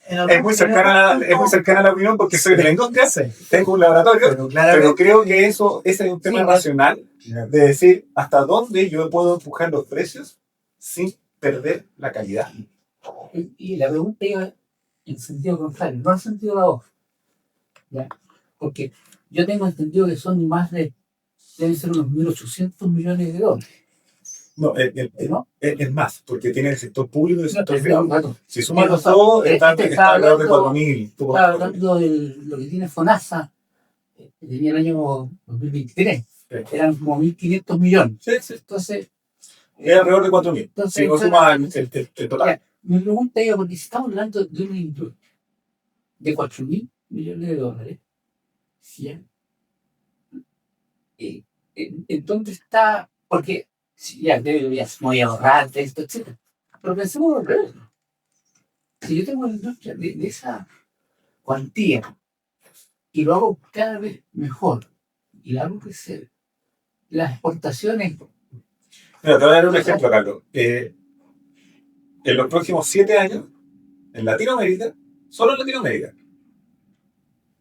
Es muy cercana a la opinión porque soy de la industria, tengo un laboratorio, Pero claramente, pero creo que ese es un tema racional de decir hasta dónde yo puedo empujar los precios sin perder la calidad. Y la pregunta iba en sentido contrario, no en sentido de la voz. ¿Ya? Porque yo tengo entendido que son deben ser unos 1.800 millones de dólares. No, ¿No? es más, porque tiene el sector público y el sector No, privado. bueno, Si sumas los dos, está alrededor de 4.000. estaba hablando de lo que tiene FONASA, que tenía el año 2023. Eran como 1.500 millones. Sí, sí. Entonces, Es alrededor de 4.000. Entonces, Si no sumas el total. ya, mi pregunta es, porque si estamos hablando de una industria de 4.000 millones de dólares, ¿sí? ¿En dónde está? Porque si ya deberías muy ahorrar de esto, etc. Pero pensemos al revés. Si yo tengo una industria de esa cuantía y lo hago cada vez mejor y la hago crecer, las exportaciones. Mira, te voy a dar un ejemplo, Carlos. En los próximos 7 años, en Latinoamérica, solo en Latinoamérica,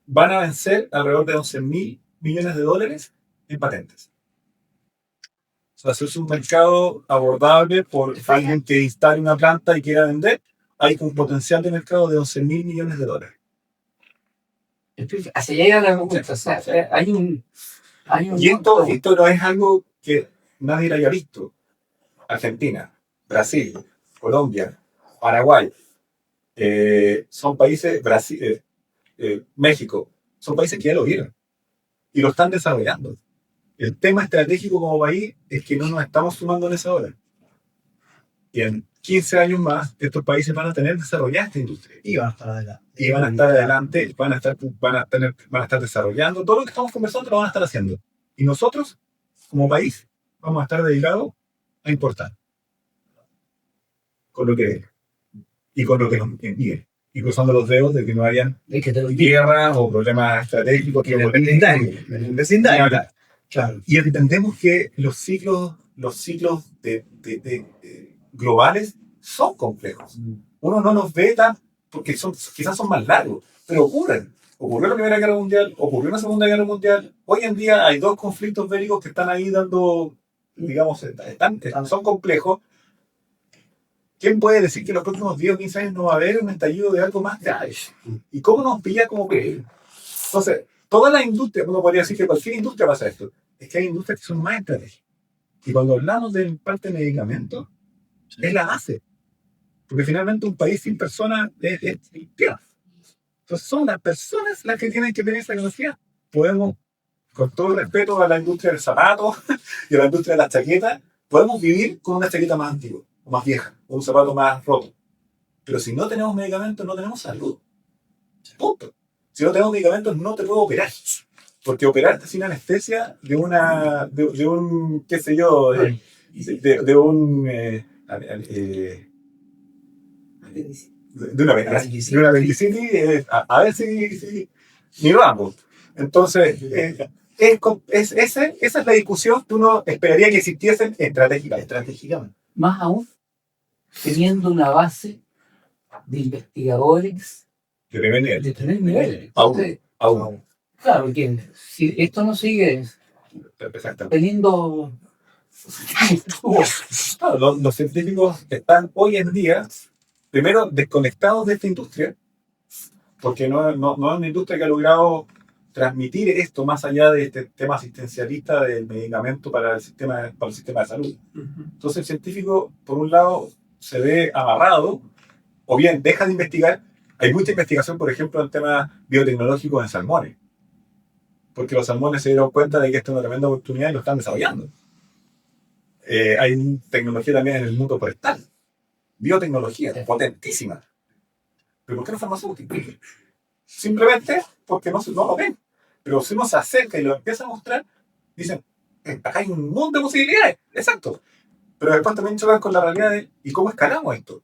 van a vencer alrededor de 11.000 millones de dólares en patentes. O sea, si es un mercado abordable por alguien que instale una planta y quiera vender, hay un potencial de mercado de 11.000 millones de dólares. Hacia allá era la pregunta. O sea, hay un Y esto no es algo que nadie lo haya visto. Argentina, Brasil, Colombia, Paraguay, son países, México, son países que ya lo vieron y lo están desarrollando. El tema estratégico como país es que no nos estamos sumando en esa hora. Y en 15 años más, estos países van a tener desarrollada esta industria. y van a estar adelante. Y van a estar adelante, van a estar desarrollando. Todo lo que estamos conversando lo van a estar haciendo. Y nosotros, como país, vamos a estar dedicados a importar. Con lo que y con lo que nos envíe. Y cruzando los dedos de que no hayan Es que te lo guerras o problemas estratégicos. en el vecindario. Claro. Y entendemos que los ciclos globales son complejos. Uno no los ve tan, porque quizás son más largos, pero ocurren. Ocurrió la Primera Guerra Mundial, ocurrió la Segunda Guerra Mundial. Hoy en día hay 2 conflictos bélicos que están ahí dando, digamos, son complejos. ¿Quién puede decir que en los próximos 10 o 15 años no va a haber un estallido de algo más grave? ¿Y cómo nos pilla como país? Entonces, toda la industria, uno podría decir que cualquier industria pasa esto, es que hay industrias que son más estratégicas. Y cuando hablamos de parte de medicamentos, es la base. Porque finalmente un país sin personas es tierra. Entonces son las personas las que tienen que tener esa capacidad. Podemos, con todo el respeto a la industria del zapato y a la industria de las chaquetas, podemos vivir con una chaqueta más antigua, o más vieja, o un zapato más roto. Pero si no tenemos medicamentos, no tenemos salud. Punto. Si no tenemos medicamentos, no te puedo operar. Porque operarte sin anestesia de un, qué sé yo, de una apendicitis, a ver si ni vamos. Entonces, esa es la discusión que uno esperaría que existiesen estratégicamente. Más aún, teniendo una base de investigadores De primer nivel. de primer nivel. Aún. Claro, que si esto no sigue Exactamente. teniendo... Claro, los científicos están hoy en día, primero, desconectados de esta industria, porque no es una industria que ha logrado transmitir esto más allá de este tema asistencialista del medicamento para el sistema de salud. Entonces el científico, por un lado, se ve amarrado, o bien deja de investigar. Hay mucha investigación, por ejemplo, en temas biotecnológicos en salmones, porque los salmones se dieron cuenta de que esta es una tremenda oportunidad y lo están desarrollando. Hay tecnología también en el mundo forestal, biotecnología potentísima. ¿Pero por qué no farmacéutica? Simplemente porque no lo ven. Pero si uno se acerca y lo empieza a mostrar, dicen, acá hay un mundo de posibilidades. Exacto. Pero después también chocan con la realidad de, ¿y cómo escalamos esto?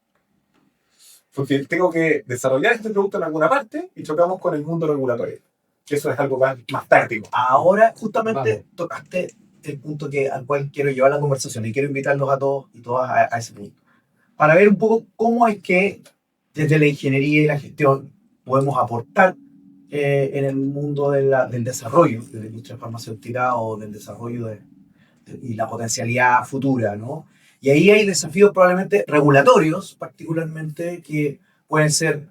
Porque tengo que desarrollar este producto en alguna parte y chocamos con el mundo regulatorio. Que eso es algo más táctico. Ahora, justamente, tocaste el punto al cual quiero llevar la conversación y quiero invitarlos a todos y todas a ese punto. Para ver un poco cómo es que desde la ingeniería y la gestión podemos aportar en el mundo del desarrollo de la industria farmacéutica o del desarrollo y la potencialidad futura, ¿no? Y ahí hay desafíos probablemente regulatorios, particularmente, que pueden ser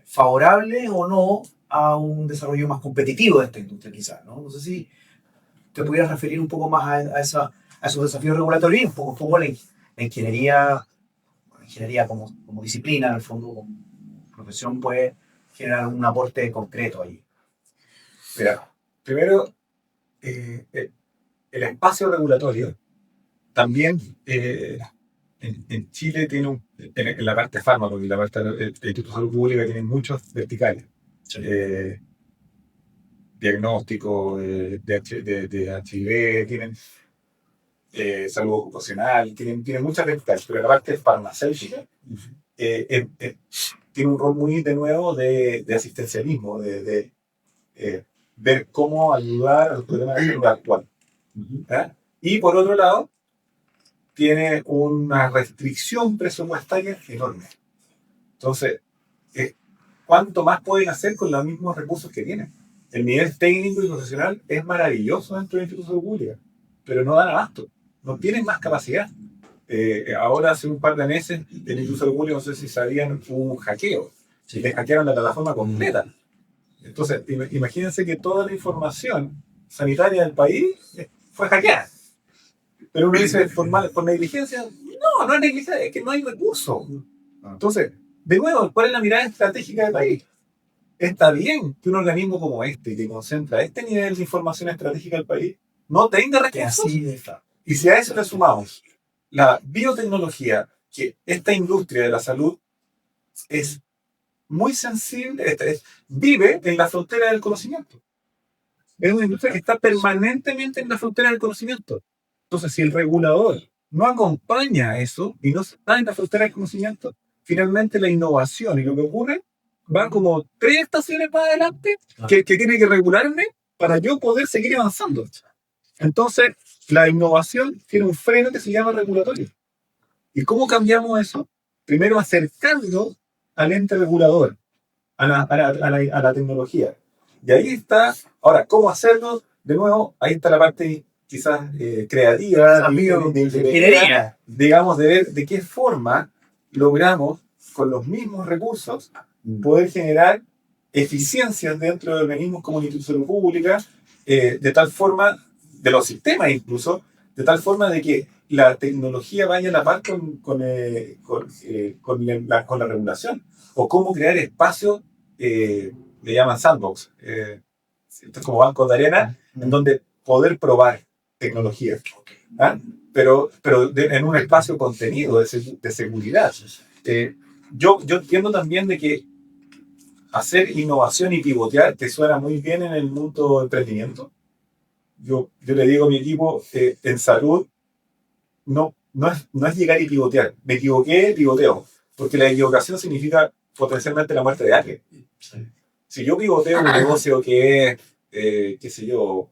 favorables o no a un desarrollo más competitivo de esta industria, quizás, ¿no? No sé si te pudieras referir un poco más a esos desafíos regulatorios y un poco cómo la ingeniería como disciplina, en el fondo, como profesión, puede generar un aporte concreto ahí. Mira, primero, el espacio regulatorio también en Chile tiene en la parte fármaco y la parte del Instituto de Salud Pública tienen muchos verticales. Diagnóstico de HIV, tienen salud ocupacional, tienen muchas verticales, pero la parte farmacéutica tiene un rol muy de nuevo de asistencialismo, de ver cómo ayudar a los problemas de salud actual. ¿Ah? Y por otro lado, tiene una restricción presupuestaria enorme. Entonces, ¿cuánto más pueden hacer con los mismos recursos que tienen? El nivel técnico y profesional es maravilloso dentro del Instituto de Salud Pública, pero no dan abasto, no tienen más capacidad. Ahora, hace un par de meses, el Instituto de Salud Pública, no sé si sabían, hubo un hackeo. Les hackearon la plataforma completa. Entonces, imagínense que toda la información sanitaria del país fue hackeada. Pero uno dice, por negligencia, no es negligencia, es que no hay recursos. Entonces, de nuevo, ¿cuál es la mirada estratégica del país? Está bien que un organismo como este, que concentra este nivel de información estratégica del país, no tenga recursos. Y si a eso le sumamos la biotecnología, que esta industria de la salud es muy sensible, vive en la frontera del conocimiento. Es una industria que está permanentemente en la frontera del conocimiento. Entonces, si el regulador no acompaña eso y no está en la frontera del conocimiento, finalmente la innovación y lo que ocurre van como 3 estaciones más adelante que tiene que regularme para yo poder seguir avanzando. Entonces, la innovación tiene un freno que se llama regulatorio. ¿Y cómo cambiamos eso? Primero, acercando al ente regulador, a la tecnología. Y ahí está, ahora, ¿cómo hacerlo? De nuevo, ahí está la parte quizás creativa, de ingeniería, digamos, de ver de qué forma logramos, con los mismos recursos, poder generar eficiencias dentro de organismos como el Instituto de Salud Pública, de tal forma, de los sistemas incluso, de tal forma de que la tecnología vaya a la par con la regulación, o cómo crear espacios, le llaman sandbox, esto es como bancos de arena, en donde poder probar tecnologías, ¿ah? pero en un espacio contenido de seguridad. Yo entiendo también de que hacer innovación y pivotear te suena muy bien en el mundo del emprendimiento. Yo le digo a mi equipo, en salud, no es llegar y pivotear. Me equivoqué, pivoteo. Porque la equivocación significa potencialmente la muerte de alguien. Si yo pivoteo un negocio que es, qué sé yo,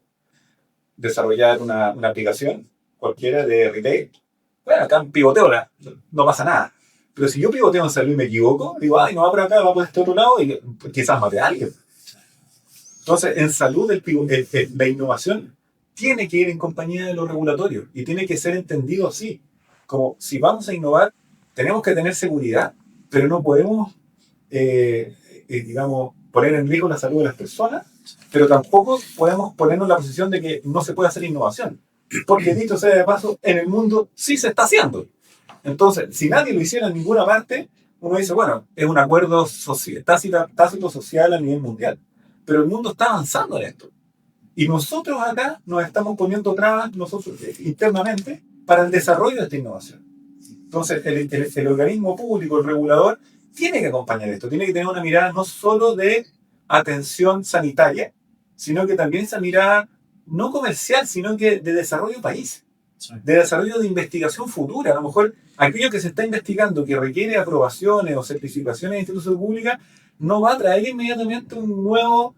desarrollar una aplicación cualquiera de retail, bueno, acá pivoteo, no pasa nada. Pero si yo pivoteo en salud y me equivoco, digo, ay, no va por acá, va por este otro lado y quizás mate a alguien. Entonces, en salud, la innovación tiene que ir en compañía de lo regulatorio y tiene que ser entendido así. Como si vamos a innovar, tenemos que tener seguridad, pero no podemos, digamos, poner en riesgo la salud de las personas, pero tampoco podemos ponernos en la posición de que no se puede hacer innovación. Porque, dicho sea de paso, en el mundo sí se está haciendo. Entonces, si nadie lo hiciera en ninguna parte, uno dice, bueno, es un acuerdo tácito social a nivel mundial. Pero el mundo está avanzando en esto. Y nosotros acá nos estamos poniendo trabas nosotros internamente para el desarrollo de esta innovación. Entonces, el organismo público, el regulador, tiene que acompañar esto. Tiene que tener una mirada no solo de atención sanitaria, sino que también esa mirada no comercial, sino que de desarrollo país. De desarrollo de investigación futura. A lo mejor aquello que se está investigando que requiere aprobaciones o certificaciones de instituciones públicas no va a traer inmediatamente un nuevo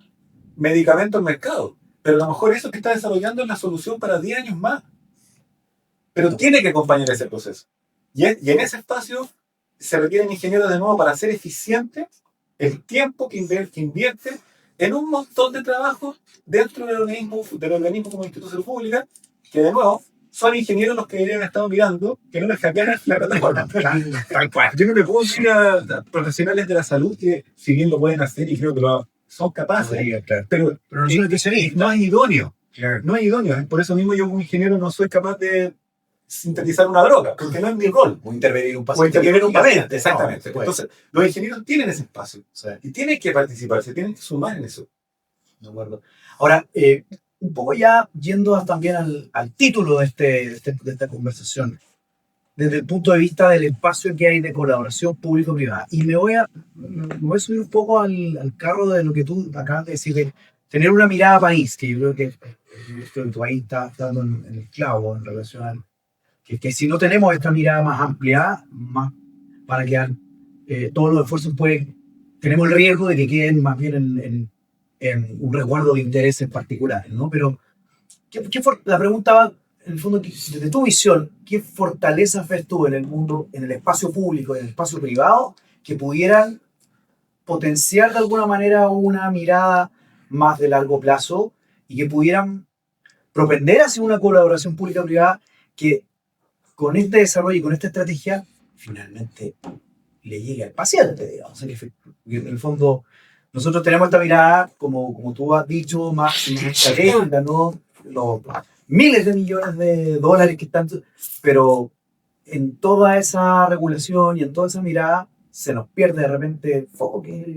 medicamento al mercado. Pero a lo mejor eso que está desarrollando es la solución para 10 años más. Pero tiene que acompañar ese proceso. Y en ese espacio, se requieren ingenieros de nuevo para hacer eficiente el tiempo que invierte en un montón de trabajos dentro del organismo como institución pública, que de nuevo son ingenieros los que deberían estar mirando que no les hackearan la plataforma. Tal cual. Yo no le puedo decir a profesionales de la salud que, si bien lo pueden hacer y creo que son capaces, pero no es idóneo. No es idóneo. Por eso mismo yo como ingeniero no soy capaz de sintetizar una droga, porque no es mi rol. O intervenir un O paciente. intervenir un paciente, exactamente. No, Entonces, los ingenieros tienen ese espacio sí, y tienen que participar, se tienen que sumar en eso. de acuerdo. Ahora, un poco ya yendo también al título de esta conversación, desde el punto de vista del espacio que hay de colaboración público-privada. Y me voy a subir un poco al carro de lo que tú acabas de decir, de tener una mirada país, que yo creo que tu país está dando en el clavo en relación a que si no tenemos esta mirada más amplia, más para quedar todos los esfuerzos tenemos el riesgo de que queden más bien en un resguardo de intereses particulares, ¿no? Pero la pregunta va, en el fondo, desde tu visión, ¿qué fortalezas ves tú en el mundo, en el espacio público, en el espacio privado, que pudieran potenciar de alguna manera una mirada más de largo plazo y que pudieran propender hacia una colaboración pública-privada que con este desarrollo y con esta estrategia finalmente le llegue al paciente, digamos? O sea, que en el fondo nosotros tenemos esta mirada, como tú has dicho, más estratégica, ¿no? Los miles de millones de dólares que están, pero en toda esa regulación y en toda esa mirada se nos pierde de repente el foco, que es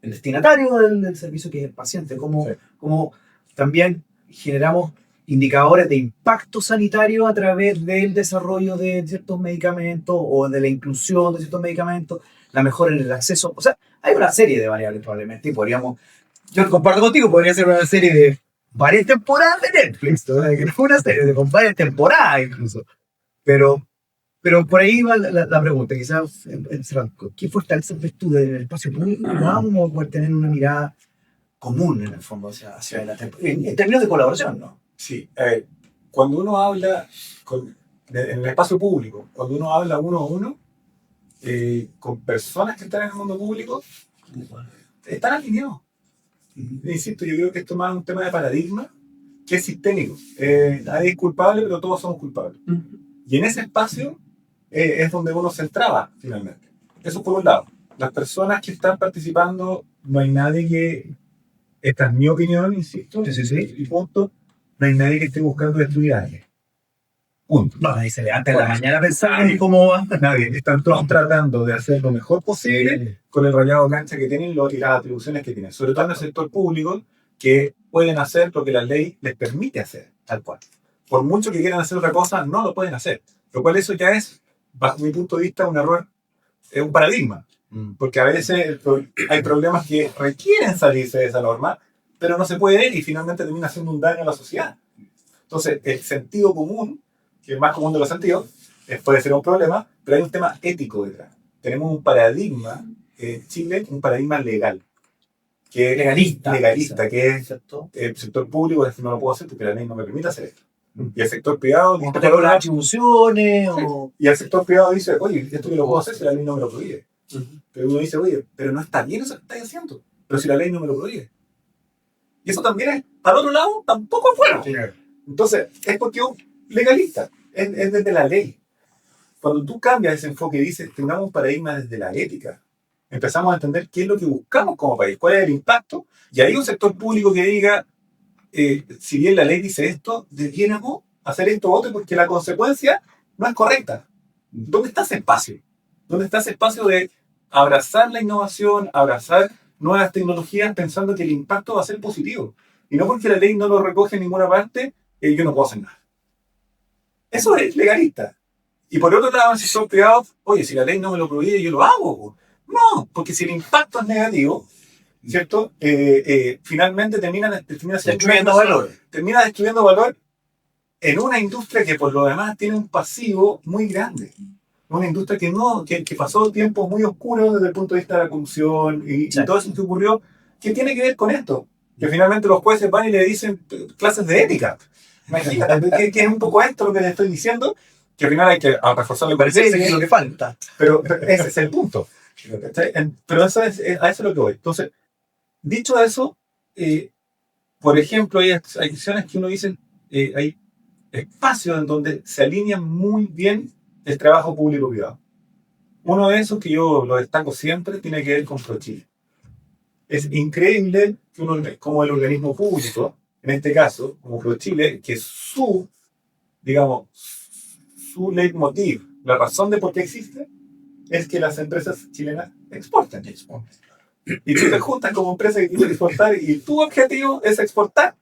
el destinatario del servicio, que es el paciente. Como también generamos indicadores de impacto sanitario a través del desarrollo de ciertos medicamentos o de la inclusión de ciertos medicamentos, la mejora en el acceso. O sea, hay una serie de variables probablemente y yo comparto contigo, podría ser una serie de varias temporadas de Netflix, ¿no? Que no fue una serie con varias temporadas incluso. Pero por ahí va la pregunta, quizás, ¿qué fortaleza ves tú del espacio público? Vamos a poder tener una mirada común en el fondo hacia adelante, en términos de colaboración, ¿no? Sí, cuando uno habla en el espacio público, cuando uno habla uno a uno, con personas que están en el mundo público, están alineados. Insisto, yo creo que esto es más un tema de paradigma que es sistémico. Nadie es culpable, pero todos somos culpables. Y en ese espacio es donde uno se entraba, finalmente. Eso por un lado. Las personas que están participando, no hay nadie que... Esta es mi opinión, insisto, y punto. No hay nadie que esté buscando destruir a alguien. Punto. No, nadie se levanta en la mañana pensando en cómo va. Nadie. Están todos tratando de hacer lo mejor posible con el rayado cancha que tienen y las atribuciones que tienen. Sobre todo en el sector público, que pueden hacer lo que la ley les permite hacer, tal cual. Por mucho que quieran hacer otra cosa, no lo pueden hacer. Lo cual eso ya es, bajo mi punto de vista, un error, es un paradigma. Porque a veces hay problemas que requieren salirse de esa norma, pero no se puede y finalmente termina haciendo un daño a la sociedad. Entonces, el sentido común, que es el más común de los sentidos, puede ser un problema, pero hay un tema ético detrás. Tenemos un paradigma en Chile, un paradigma legal. Legalista, que es el sector público, es que no lo puedo hacer porque la ley no me permite hacer esto. Y el sector privado... Como las atribuciones Y el sector privado dice, oye, esto que lo puedo hacer si la ley no me lo prohíbe. Pero uno dice, oye, pero no está bien eso que estáis haciendo. Pero si la ley no me lo prohíbe. Y eso también es, para otro lado, tampoco es bueno. Entonces, es porque es un legalista, es desde la ley. Cuando tú cambias ese enfoque y dices, tengamos un paradigma desde la ética, empezamos a entender qué es lo que buscamos como país, cuál es el impacto, y hay un sector público que diga, si bien la ley dice esto, debiéramos hacer esto u otro porque la consecuencia no es correcta. ¿Dónde está ese espacio? ¿Dónde está ese espacio de abrazar la innovación, abrazar nuevas tecnologías pensando que el impacto va a ser positivo? Y no porque la ley no lo recoge en ninguna parte, yo no puedo hacer nada. Eso es legalista. Y por otro lado, si son privados, oye, si la ley no me lo prohíbe, yo lo hago. No, porque si el impacto es negativo, ¿cierto? Finalmente termina destruyendo valor en una industria que por lo demás tiene un pasivo muy grande. Una industria que pasó tiempos muy oscuros desde el punto de vista de la corrupción y todo eso que ocurrió, ¿qué tiene que ver con esto? Que finalmente los jueces van y le dicen clases de ética. Imagínate, que es un poco esto lo que les estoy diciendo, que al final hay que reforzar la Parece que competencia, es lo que falta. pero ese es el punto. ¿Cachai? Pero eso es, a eso es lo que voy. Entonces, dicho eso, por ejemplo, hay acciones que uno dice, hay espacios en donde se alinean muy bien el trabajo público-privado. Uno de esos que yo lo destaco siempre tiene que ver con ProChile. Es increíble que uno, como el organismo público, en este caso, como ProChile, que su, digamos, su leitmotiv, la razón de por qué existe, es que las empresas chilenas exporten. Y tú te juntas como empresa que quiere exportar y tu objetivo es exportar.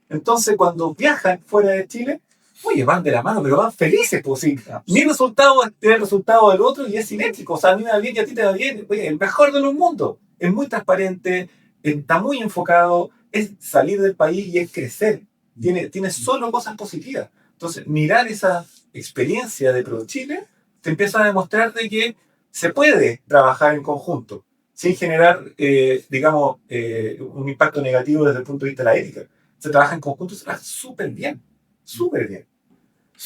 Entonces, cuando viajan fuera de Chile, oye, van de la mano, pero van felices, pues sí. Mi resultado es el resultado del otro y es simétrico. O sea, a mí me va bien y a ti te va bien. Oye, el mejor de los mundos. Es muy transparente, está muy enfocado, es salir del país y es crecer. Tiene solo cosas positivas. Entonces, mirar esa experiencia de ProChile te empieza a demostrar de que se puede trabajar en conjunto sin generar, digamos, un impacto negativo desde el punto de vista de la ética. Se trabaja en conjunto y se trabaja súper bien. Súper bien.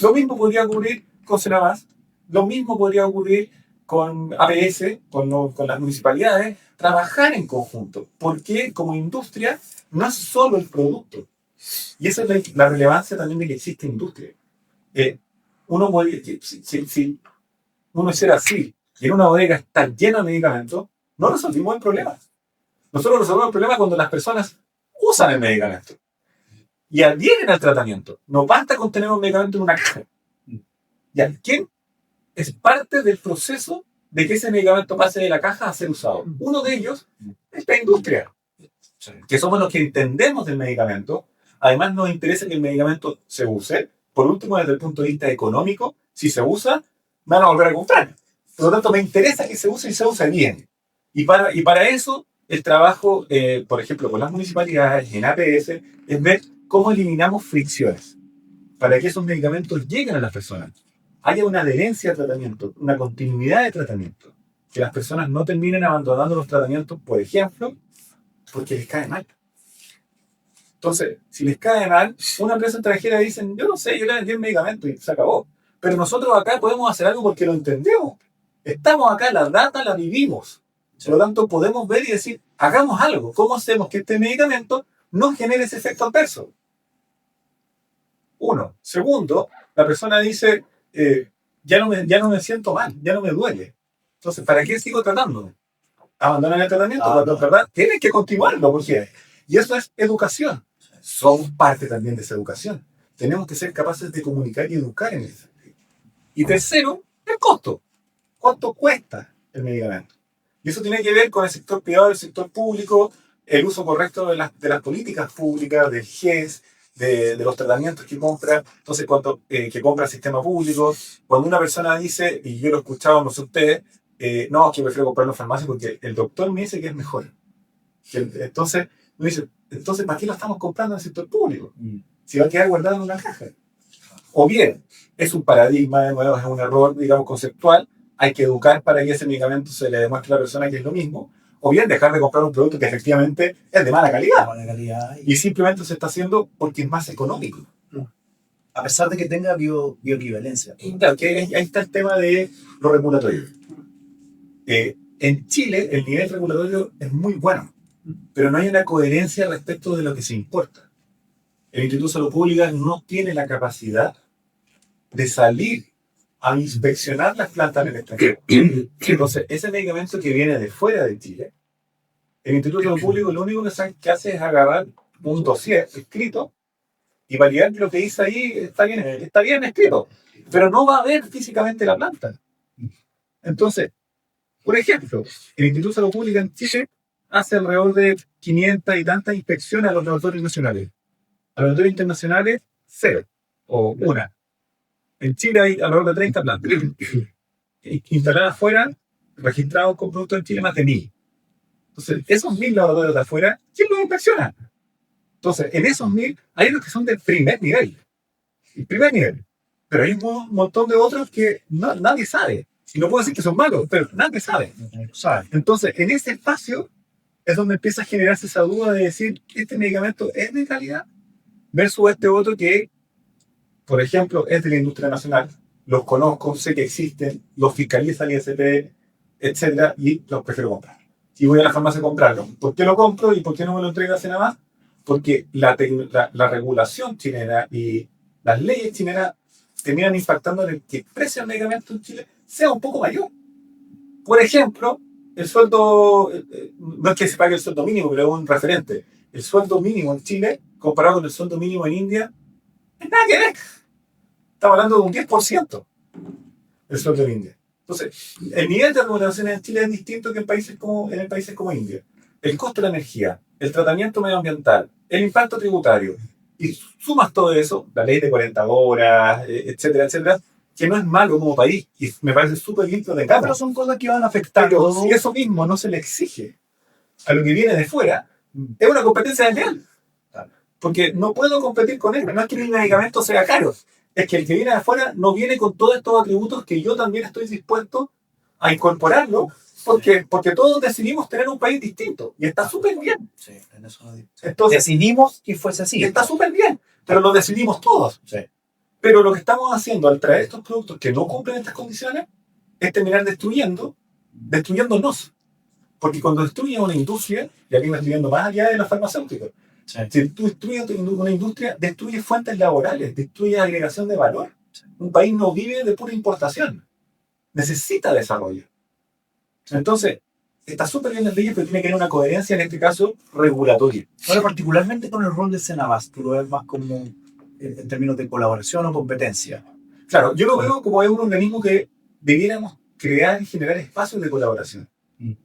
Lo mismo podría ocurrir con Senabas, lo mismo podría ocurrir con APS, con las municipalidades, trabajar en conjunto, porque como industria no es solo el producto. Y esa es la relevancia también de que existe industria. Uno podría, si uno hiciera así, y en una bodega está llena de medicamentos, no resolvimos el problema. Nosotros resolvemos el problema cuando las personas usan el medicamento y adhieren al tratamiento. No basta con tener un medicamento en una caja. ¿Ya? ¿Quién es parte del proceso de que ese medicamento pase de la caja a ser usado? Uno de ellos es la industria, que somos los que entendemos del medicamento. Además, nos interesa que el medicamento se use. Por último, desde el punto de vista económico, si se usa, van a volver a comprar. Por lo tanto, me interesa que se use y se use bien. Y para eso, el trabajo, por ejemplo, con las municipalidades, en APS, es ver cómo eliminamos fricciones para que esos medicamentos lleguen a las personas. Haya una adherencia al tratamiento, una continuidad de tratamiento. Que las personas no terminen abandonando los tratamientos, por ejemplo, porque les cae mal. Entonces, si les cae mal, una empresa extranjera dice, yo no sé, yo le vendí el medicamento y se acabó. Pero nosotros acá podemos hacer algo porque lo entendemos. Estamos acá, la data la vivimos. Por lo tanto, podemos ver y decir, hagamos algo. ¿Cómo hacemos que este medicamento no genere ese efecto adverso? Uno. Segundo, la persona dice, ya no me siento mal, ya no me duele. Entonces, ¿para qué sigo tratándome? Abandonan el tratamiento, cuando en verdad tienes que continuarlo. Porque, y eso es educación. Somos parte también de esa educación. Tenemos que ser capaces de comunicar y educar en eso. Y tercero, el costo. ¿Cuánto cuesta el medicamento? Y eso tiene que ver con el sector privado y el sector público, el uso correcto de las políticas públicas, del GES, de los tratamientos que compra. Entonces, que compra el sistema público. Cuando una persona dice, y yo lo he escuchado, no sé ustedes, no, que prefiero comprarlo en farmacia porque el doctor me dice que es mejor. Entonces, uno dice, entonces, ¿para qué lo estamos comprando en el sector público? Si va a quedar guardado en una caja. O bien, es un paradigma, de nuevo, es un error, digamos, conceptual. Hay que educar para que ese medicamento se le demuestre a la persona que es lo mismo. O bien, dejar de comprar un producto que efectivamente es de mala calidad. Y simplemente se está haciendo porque es más económico. A pesar de que tenga bioequivalencia. Y claro, que ahí está el tema de lo regulatorio. En Chile, el nivel regulatorio es muy bueno, pero no hay una coherencia respecto de lo que se importa. El Instituto de Salud Pública no tiene la capacidad de salir a inspeccionar las plantas en el extranjero. Entonces, ese medicamento que viene de fuera de Chile, el Instituto de Salud Pública lo único que hace es agarrar un dossier escrito y validar que lo que dice ahí está bien escrito, pero no va a ver físicamente la planta. Entonces, por ejemplo, el Instituto de Salud Pública en Chile hace alrededor de 500 y tantas inspecciones a los laboratorios nacionales. A los laboratorios internacionales, 0 o 1. En Chile hay alrededor de 30 plantas. Instaladas afuera, registrados con productos en Chile, más de 1000. Entonces, esos 1000 laboratorios de afuera, ¿quién los inspecciona? Entonces, en esos 1000 hay unos que son del primer nivel. El primer nivel. Pero hay un montón de otros que nadie sabe. Y no puedo decir que son malos, pero nadie sabe. Entonces, en ese espacio es donde empieza a generarse esa duda de decir, ¿este medicamento es de calidad? Versus este otro que, por ejemplo, es de la industria nacional, los conozco, sé que existen, los fiscaliza el ISP, etcétera, y los prefiero comprar. Y voy a la farmacia a comprarlo. ¿Por qué lo compro y por qué no me lo entrega hace nada más? Porque la regulación chilena y las leyes chilenas terminan impactando en el que el precio del medicamento en Chile sea un poco mayor. Por ejemplo, el sueldo, no es que se pague el sueldo mínimo, pero es un referente. El sueldo mínimo en Chile, comparado con el sueldo mínimo en India, es nada que ver. Estamos hablando de un 10% del sueldo en India. Entonces, el nivel de remuneraciones en Chile es distinto que en países como India. El costo de la energía, el tratamiento medioambiental, el impacto tributario, y sumas todo eso, la ley de 40 horas, etcétera, etcétera, que no es malo como país, y me parece súper bien que lo tengamos. Pero son cosas que van a afectar. Pero si eso mismo no se le exige a lo que viene de fuera, es una competencia desleal. Porque no puedo competir con él. No es que mi medicamento sea caro, es que el que viene de afuera no viene con todos estos atributos que yo también estoy dispuesto a incorporarlo, porque todos decidimos tener un país distinto. Y está súper bien. Sí, en eso Entonces, decidimos que fuese así. y está súper bien, pero lo decidimos todos. Sí. Pero lo que estamos haciendo al traer estos productos que no cumplen estas condiciones es terminar destruyéndonos. Porque cuando destruyes una industria, y aquí me estoy viendo más allá de los farmacéuticos, Sí. si tú destruyes una industria, destruyes fuentes laborales, destruyes agregación de valor. Un país no vive de pura importación. Necesita desarrollo. Entonces, está súper bien las leyes, pero tiene que haber una coherencia, en este caso, regulatoria. Ahora, particularmente con el rol de Senabas, tú lo ves más como en términos de colaboración o competencia. Claro, yo lo veo como un organismo que debiéramos crear y generar espacios de colaboración.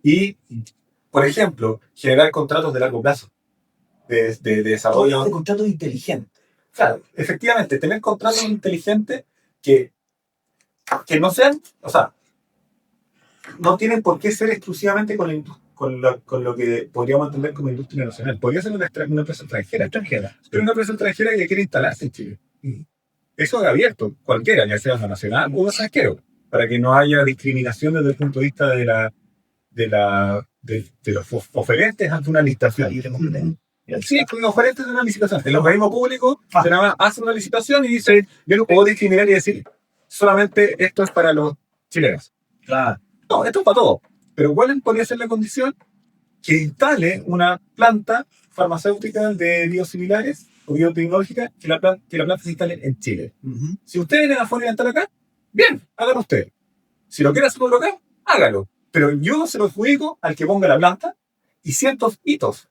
Y, por ejemplo, generar contratos de largo plazo, de desarrollo. De contratos inteligentes. Claro, efectivamente, tener contratos inteligentes que no sean, o sea, no tienen por qué ser exclusivamente con lo que podríamos entender como industria nacional. Podría ser una empresa extranjera, pero una empresa extranjera que quiere instalarse en Chile. Eso es abierto, cualquiera, ya sea una nacional o un extranjero, para que no haya discriminación desde el punto de vista de los oferentes ante una licitación. Sí, con los oferentes de una licitación. El organismo público se nada más hace una licitación y dice, yo no puedo discriminar y decir, solamente esto es para los chilenos. Claro. No, esto es para todos. Pero ¿cuál podría ser la condición? Que instale una planta farmacéutica de biosimilares o biotecnológica que la planta se instale en Chile. Si ustedes vienen afuera y la instalan acá, bien, hágalo usted. Si lo quiere hacer un local, hágalo. Pero yo se lo adjudico al que ponga la planta y ciertos hitos,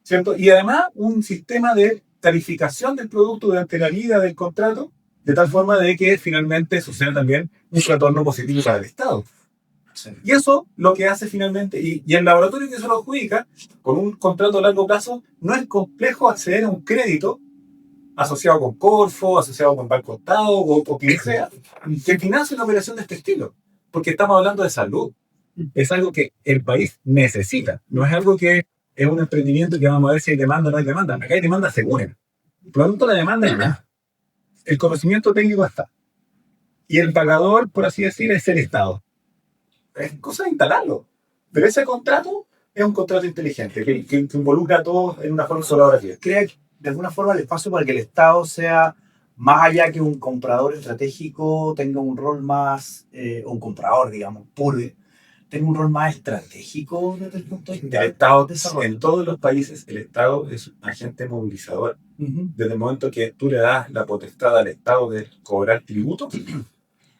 ¿cierto? Y además un sistema de tarificación del producto durante la vida del contrato, de tal forma de que finalmente suceda también un retorno positivo para el Estado. Sí. Y eso lo que hace finalmente, y el laboratorio que se lo adjudica, con un contrato a largo plazo, no es complejo acceder a un crédito asociado con Corfo, asociado con Banco Estado o quien sea, que financie una operación de este estilo. Porque estamos hablando de salud. Es algo que el país necesita. No es algo que es un emprendimiento que vamos a ver si hay demanda o no hay demanda. Acá hay demanda segura. Por lo tanto, la demanda es nada. El conocimiento técnico está. Y el pagador, por así decir, es el Estado. Es cosa de instalarlo. Pero ese contrato es un contrato inteligente que involucra a todos en una forma colaborativa. Crea de alguna forma el espacio para que el Estado sea más allá que un comprador estratégico, tenga un rol más, un comprador, digamos, puro, tenga un rol más estratégico desde el punto de vista del Estado. En todos los países, el Estado es un agente movilizador. Desde el momento que tú le das la potestad al Estado de cobrar tributo,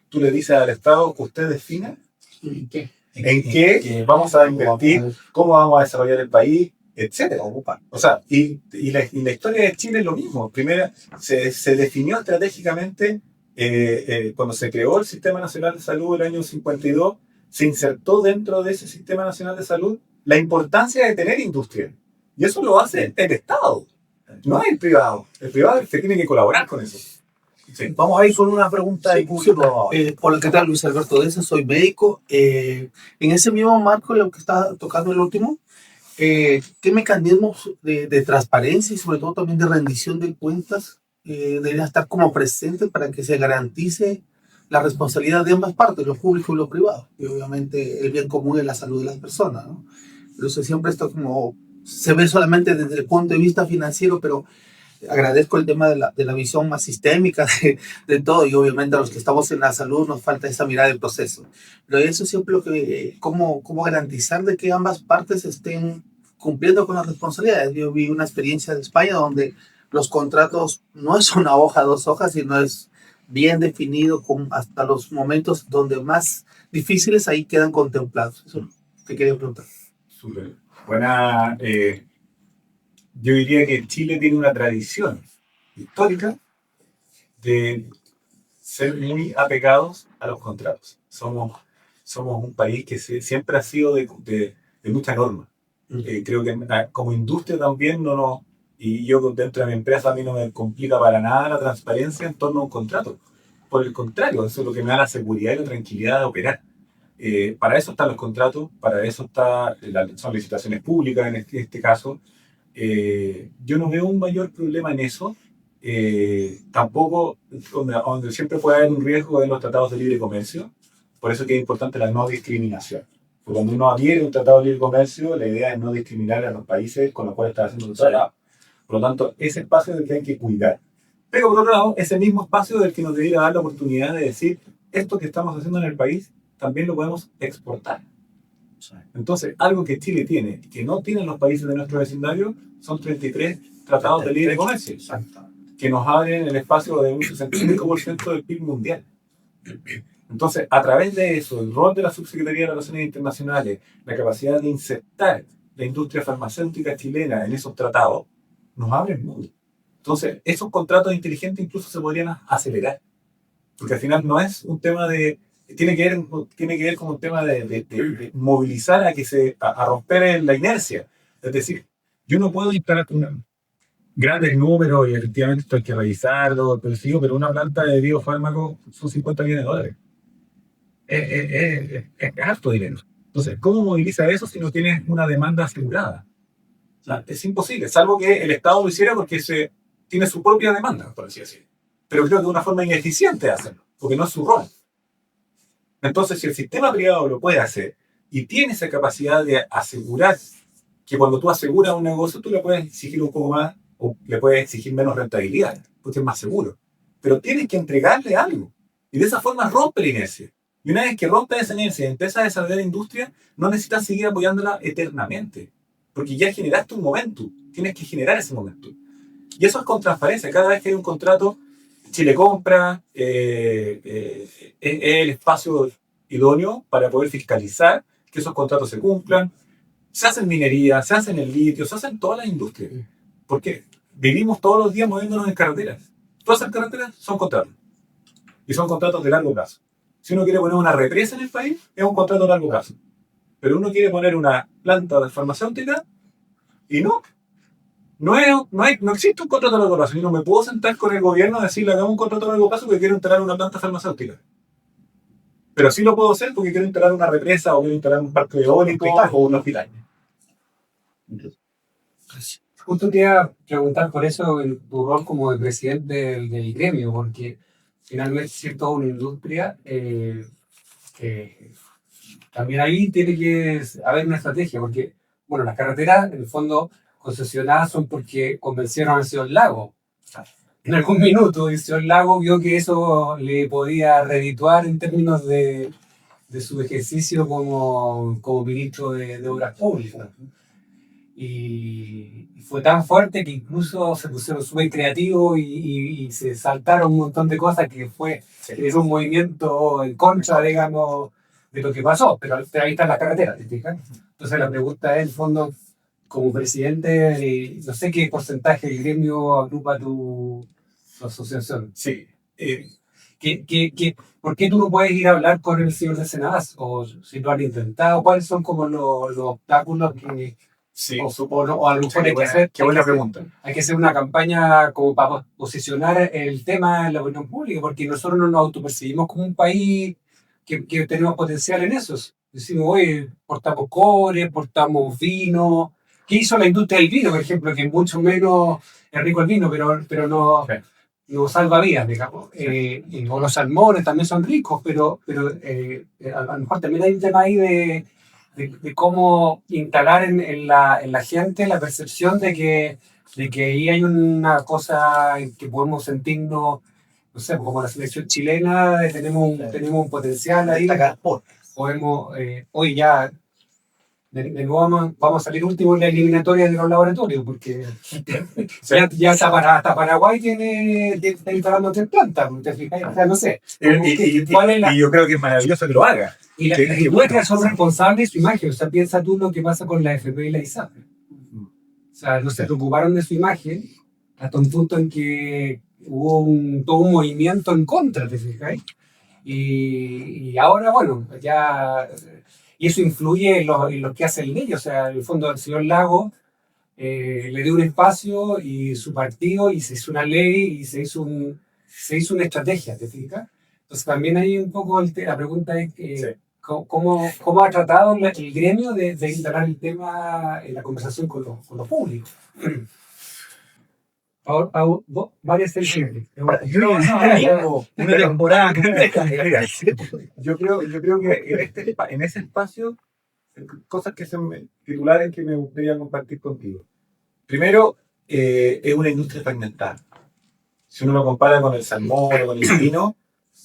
tú le dices al Estado que usted defina en qué vamos a invertir, cómo vamos a desarrollar el país, etcétera. O sea, y la historia de Chile es lo mismo. Primero, se definió estratégicamente cuando se creó el Sistema Nacional de Salud en el año 52, se insertó dentro de ese Sistema Nacional de Salud la importancia de tener industria. Y eso lo hace el Estado, no el privado. El privado es el que tiene que colaborar con eso. Sí. Vamos a ir con una pregunta de público. Hola, ¿qué tal? Luis Alberto Deza, soy médico. En ese mismo marco, lo que está tocando el último, ¿qué mecanismos de transparencia y sobre todo también de rendición de cuentas deberían estar como presentes para que se garantice la responsabilidad de ambas partes, lo público y lo privado? Y obviamente el bien común es la salud de las personas, ¿no? Pero eso siempre está como, se ve solamente desde el punto de vista financiero, pero agradezco el tema de la visión más sistémica de todo, y obviamente a los que estamos en la salud nos falta esa mirada del proceso. Pero eso siempre lo que, cómo garantizar de que ambas partes estén cumpliendo con las responsabilidades. Yo vi una experiencia de España donde los contratos no es una hoja, dos hojas, sino es bien definido con hasta los momentos donde más difíciles ahí quedan contemplados. Eso te quería preguntar. Súper. Buena. Yo diría que Chile tiene una tradición histórica de ser muy apegados a los contratos. Somos un país que siempre ha sido de mucha norma. Creo que como industria también y yo dentro de mi empresa a mí no me complica para nada la transparencia en torno a un contrato. Por el contrario, eso es lo que me da la seguridad y la tranquilidad de operar. Para eso están los contratos, para eso son licitaciones públicas en este caso. Yo no veo un mayor problema en eso. Tampoco, donde siempre puede haber un riesgo en los tratados de libre comercio. Por eso que es importante la no discriminación. Porque cuando uno adhiere a un tratado de libre comercio, la idea es no discriminar a los países con los cuales está haciendo el tratado. Por lo tanto, ese espacio del que hay que cuidar. Pero por otro lado, ese mismo espacio del que nos debería dar la oportunidad de decir, esto que estamos haciendo en el país, también lo podemos exportar. Entonces, algo que Chile tiene, que no tienen los países de nuestro vecindario, son 33 tratados de libre comercio, que nos abren el espacio de un 65% del PIB mundial. Entonces, a través de eso, el rol de la Subsecretaría de Relaciones Internacionales, la capacidad de insertar la industria farmacéutica chilena en esos tratados, nos abre el mundo. Entonces, esos contratos inteligentes incluso se podrían acelerar, porque al final no es un tema de... Tiene que ver con un tema de movilizar a romper la inercia. Es decir, yo no puedo instalar grandes números y efectivamente esto hay que revisarlo, pero una planta de biofármaco son $50 millones. Es harto dinero. Entonces, ¿cómo moviliza eso si no tienes una demanda asegurada? O sea, es imposible, salvo que el Estado lo hiciera porque tiene su propia demanda, por así decirlo. Pero creo que es una forma ineficiente de hacerlo, porque no es su rol. Entonces, si el sistema privado lo puede hacer y tiene esa capacidad de asegurar que cuando tú aseguras un negocio, tú le puedes exigir un poco más o le puedes exigir menos rentabilidad, porque es más seguro. Pero tienes que entregarle algo. Y de esa forma rompe la inercia. Y una vez que rompes esa inercia y empiezas a desarrollar la industria, no necesitas seguir apoyándola eternamente. Porque ya generaste un momento. Tienes que generar ese momento. Y eso es con transparencia. Cada vez que hay un contrato, Chile Compra es el espacio idóneo para poder fiscalizar que esos contratos se cumplan. Se hacen minería, se hacen el litio, se hacen todas las industrias. Porque vivimos todos los días moviéndonos en carreteras. Todas esas carreteras son contratos. Y son contratos de largo plazo. Si uno quiere poner una represa en el país, es un contrato de largo plazo. Pero uno quiere poner una planta de farmacéutica y no existe un contrato de largo plazo. Yo no me puedo sentar con el gobierno y decirle, hagamos un contrato de largo plazo porque quiero instalar una planta farmacéutica. Pero sí lo puedo hacer porque quiero instalar una represa o quiero instalar un parque eólico o un hospital. Justo te iba a preguntar por eso en tu rol como el presidente del gremio, porque finalmente es toda una industria que también ahí tiene que haber una estrategia, porque bueno, las carreteras en el fondo concesionadas son porque convencieron al señor Lago. En algún minuto el señor Lago vio que eso le podía redituar en términos de su ejercicio como ministro de Obras Públicas. Y fue tan fuerte que incluso se pusieron súper creativos y se saltaron un montón de cosas que es un movimiento en contra, digamos, de lo que pasó. Pero ahí están las carreteras, ¿te fijas? Entonces la pregunta es, en el fondo, como presidente, no sé qué porcentaje del gremio agrupa tu asociación. Sí. ¿Por qué tú no puedes ir a hablar con el señor de Senadaz? O si lo han intentado, ¿cuáles son como los obstáculos que... Sí. O a lo mejor Qué buena pregunta. Hay que hacer una campaña como para posicionar el tema en la opinión pública, porque nosotros no nos autopercibimos como un país que tenemos potencial en eso. Decimos, oye, exportamos cobre, exportamos vino. ¿Qué hizo la industria del vino, por ejemplo? Que mucho menos es rico el vino, pero no, no salva vidas, digamos. O los salmones también son ricos, pero a lo mejor también hay un tema ahí de cómo instalar en la gente la percepción de que de que ahí hay una cosa en que podemos sentirnos, no sé, como la selección chilena, tenemos un potencial ahí, Destacar por. podemos, hoy ya de nuevo vamos a salir último en la eliminatoria de los laboratorios, porque ya hasta Paraguay está instalando 3 plantas, ¿te fijas? O sea, no sé. ¿Cuál es la- Y yo creo que es maravilloso que lo haga. Y las Qué industrias bueno. son responsables de su imagen. O sea, piensa tú lo que pasa con la FP y la ISAP. O sea, no se preocuparon de su imagen hasta un punto en que hubo todo un movimiento en contra, ¿te fijas? Y ahora, bueno, ya... Y eso influye en lo que hace el niño. O sea, en el fondo, el señor Lago le dio un espacio y su partido, y se hizo una ley, y se hizo una estrategia, ¿te fijas? Entonces también hay un poco la pregunta es Sí. ¿cómo ha tratado el gremio de instalar el tema en la conversación con los públicos? Ahora, varias selecciones. Una temporada completa. Yo creo que en ese espacio, cosas titulares que me gustaría compartir contigo. Primero, es una industria fragmentada. Si uno lo compara con el salmón o con el vino,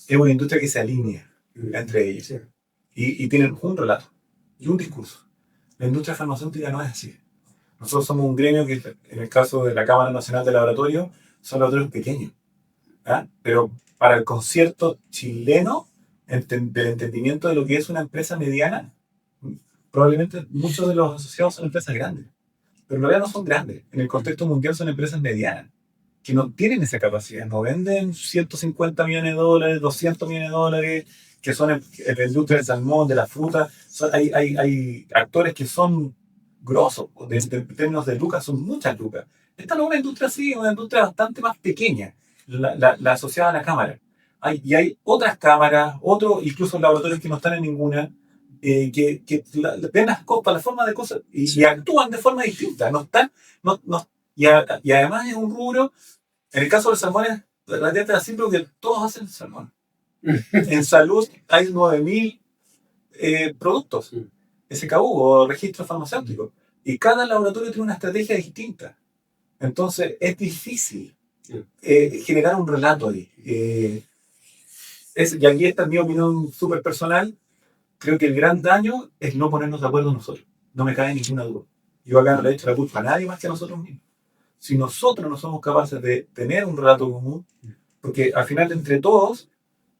es una industria que se alinea entre ellos. Sí. Y tienen un relato y un discurso. La industria farmacéutica no es así. Nosotros somos un gremio que, en el caso de la Cámara Nacional de Laboratorios, son laboratorios pequeños. ¿Ah? Pero para el concierto chileno, del entendimiento de lo que es una empresa mediana, probablemente muchos de los asociados son empresas grandes. Pero en realidad no son grandes. En el contexto mundial son empresas medianas, que no tienen esa capacidad. No venden 150 millones de dólares, 200 millones de dólares, que son en la industria del salmón, de la fruta. Hay actores que son grosos, en términos de lucas, son muchas lucas. Esta no es una industria así, es una industria bastante más pequeña, la asociada a la cámara. Hay otras cámaras, incluso laboratorios que no están en ninguna, que ven las cosas, la forma de cosas y actúan de forma distinta. Y además es un rubro, en el caso del salmón es relativamente simple porque todos hacen salmón. En salud hay 9.000 productos, SKU o registros farmacéuticos, y cada laboratorio tiene una estrategia distinta. Entonces es difícil generar un relato ahí. Y aquí está mi opinión súper personal. Creo que el gran daño es no ponernos de acuerdo nosotros. No me cabe ninguna duda. Yo acá no le he hecho la culpa a nadie más que a nosotros mismos. Si nosotros no somos capaces de tener un relato común, porque al final entre todos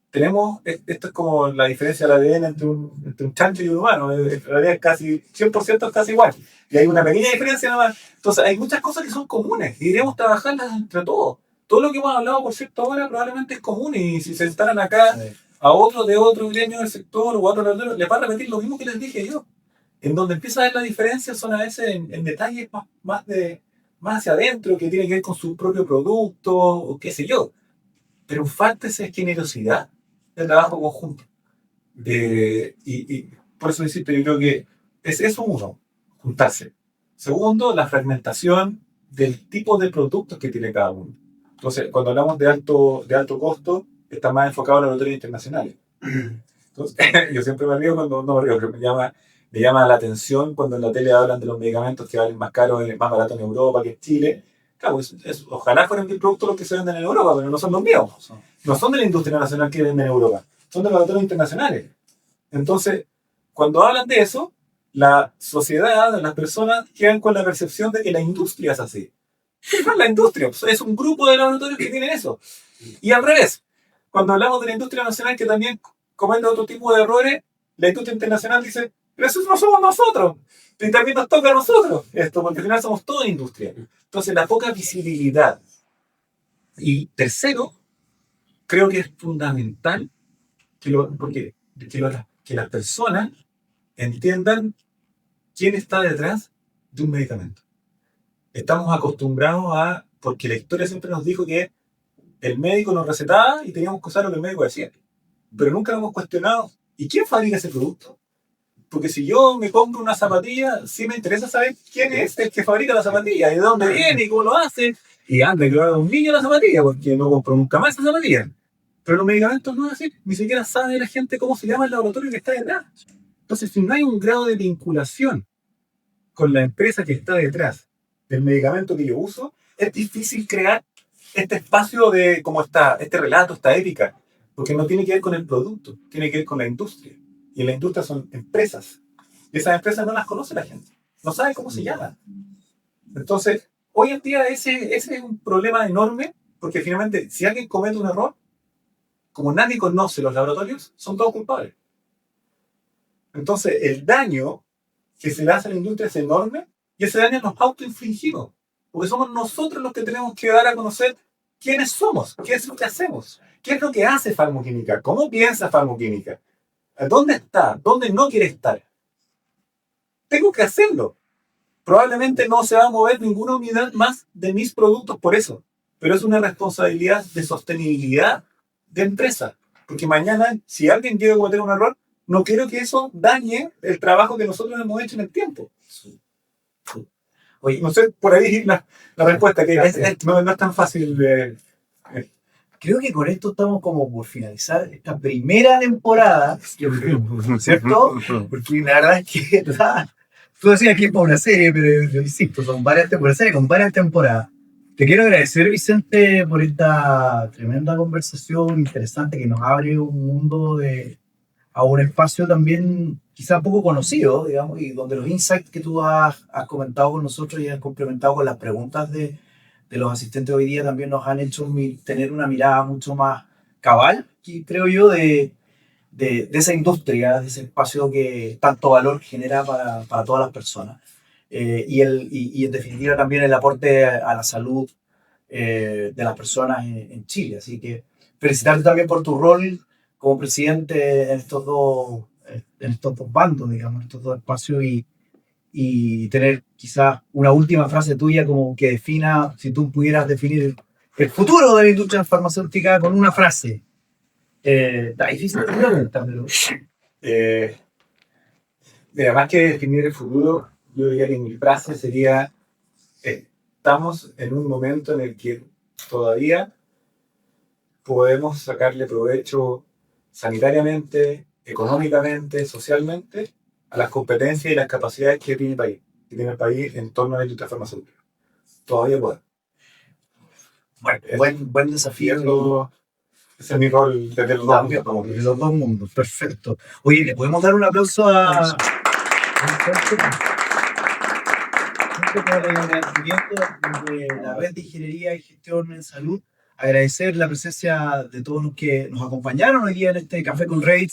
tenemos, esto es como la diferencia del ADN entre un chancho y un humano, en realidad es casi 100% es casi igual, y hay una pequeña diferencia nada más. Entonces hay muchas cosas que son comunes y debemos trabajarlas entre todos. Todo lo que hemos hablado, por cierto, ahora probablemente es común, y si se sentaran acá a otro de otro gremio del sector o a otro laboratorio, les va a repetir lo mismo que les dije yo. En donde empieza a ver la diferencia son a veces en detalles más hacia adentro, que tienen que ver con su propio producto o qué sé yo. Pero falta esa generosidad de trabajo conjunto. Y por eso insisto, yo creo que es eso uno, juntarse. Segundo, la fragmentación del tipo de productos que tiene cada uno. Entonces, cuando hablamos de alto costo, está más enfocado en laboratorios internacionales. Entonces, yo siempre me río cuando no me río, porque me llama la atención cuando en la tele hablan de los medicamentos que valen más caros, más baratos en Europa que en Chile. Claro, ojalá fueran mis productos los que se venden en Europa, pero no son los míos. No son de la industria nacional que venden en Europa, son de los laboratorios internacionales. Entonces, cuando hablan de eso, la sociedad, las personas quedan con la percepción de que la industria es así. No es la industria, es un grupo de laboratorios que tienen eso. Y al revés, cuando hablamos de la industria nacional que también comete otro tipo de errores, la industria internacional dice, pero eso no somos nosotros, y también nos toca a nosotros esto, porque al final somos toda industria. Entonces, la poca visibilidad. Y tercero, creo que es fundamental que las personas entiendan quién está detrás de un medicamento. Estamos acostumbrados porque la historia siempre nos dijo que el médico nos recetaba y teníamos que usar lo que el médico decía. Pero nunca hemos cuestionado, ¿y quién fabrica ese producto? Porque si yo me compro una zapatilla, sí me interesa saber quién es el que fabrica la zapatilla, de dónde viene y cómo lo hace. Y anda que lo haga un niño la zapatilla, porque no compro nunca más esa zapatilla. Pero los medicamentos no es así. Ni siquiera sabe la gente cómo se llama el laboratorio que está detrás. Entonces, si no hay un grado de vinculación con la empresa que está detrás, del medicamento que yo uso, es difícil crear este espacio de, como está, este relato, esta épica, porque no tiene que ver con el producto, tiene que ver con la industria. Y en la industria son empresas. Y esas empresas no las conoce la gente, no sabe cómo se llaman. Entonces, hoy en día ese es un problema enorme, porque finalmente, si alguien comete un error, como nadie conoce los laboratorios, son todos culpables. Entonces, el daño que se le hace a la industria es enorme y ese daño nos autoinfligimos, porque somos nosotros los que tenemos que dar a conocer quiénes somos, qué es lo que hacemos, qué es lo que hace Farmoquímica, cómo piensa Farmoquímica, dónde está, dónde no quiere estar. Tengo que hacerlo. Probablemente no se va a mover ninguna unidad más de mis productos por eso, pero es una responsabilidad de sostenibilidad de empresa, porque mañana, si alguien llega a cometer un error, no quiero que eso dañe el trabajo que nosotros hemos hecho en el tiempo. Oye, No sé, por ahí la respuesta, que no es tan fácil de... creo que con esto estamos como por finalizar esta primera temporada, ¿cierto? Porque la verdad es que tú decías que es para una serie, pero yo insisto, son varias temporadas, con varias temporadas. Te quiero agradecer, Vicente, por esta tremenda conversación interesante que nos abre un mundo a un espacio también quizá poco conocido, digamos, y donde los insights que tú has comentado con nosotros y has complementado con las preguntas de los asistentes hoy día también nos han hecho tener una mirada mucho más cabal, y creo yo, de esa industria, de ese espacio que tanto valor genera para todas las personas. Y en definitiva también el aporte a la salud de las personas en Chile. Así que felicitarte también por tu rol como presidente en estos dos bandos, digamos, en estos dos espacios, y tener quizás una última frase tuya como que defina, si tú pudieras definir el futuro de la industria farmacéutica con una frase. Está difícil de preguntar, pero... Mira, más que definir el futuro, yo diría que mi frase sería: estamos en un momento en el que todavía podemos sacarle provecho sanitariamente, económicamente, socialmente, a las competencias y las capacidades que tiene el país en torno a la industria farmacéutica. Todavía puede. Bueno, buen desafío. Ese es mi rol desde los dos mundos. Desde los dos mundos, perfecto. Oye, ¿le podemos dar un aplauso a el agradecimiento de la Red de Ingeniería y Gestión en Salud? Agradecer la presencia de todos los que nos acompañaron hoy día en este Café con Reddit,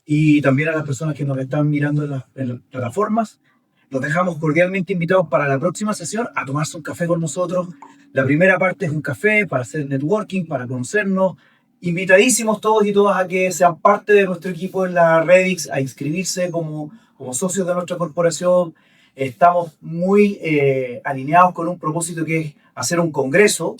y también a las personas que nos están mirando en las plataformas. Los dejamos cordialmente invitados para la próxima sesión a tomarse un café con nosotros. La primera parte es un café para hacer networking, para conocernos. Invitadísimos todos y todas a que sean parte de nuestro equipo en la Redix, a inscribirse como socios de nuestra corporación. Estamos muy alineados con un propósito que es hacer un congreso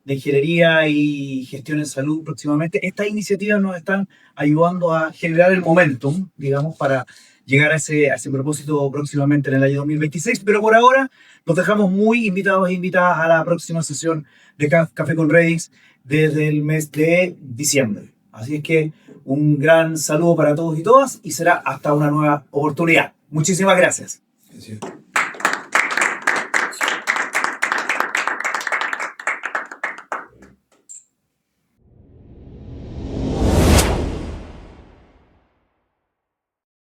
de ingeniería y gestión en salud próximamente. Estas iniciativas nos están ayudando a generar el momentum, digamos, para llegar a ese propósito próximamente en el año 2026. Pero por ahora los dejamos muy invitados e invitadas a la próxima sesión de Café con Redix desde el mes de diciembre. Así es que un gran saludo para todos y todas, y será hasta una nueva oportunidad. Muchísimas gracias. Gracias.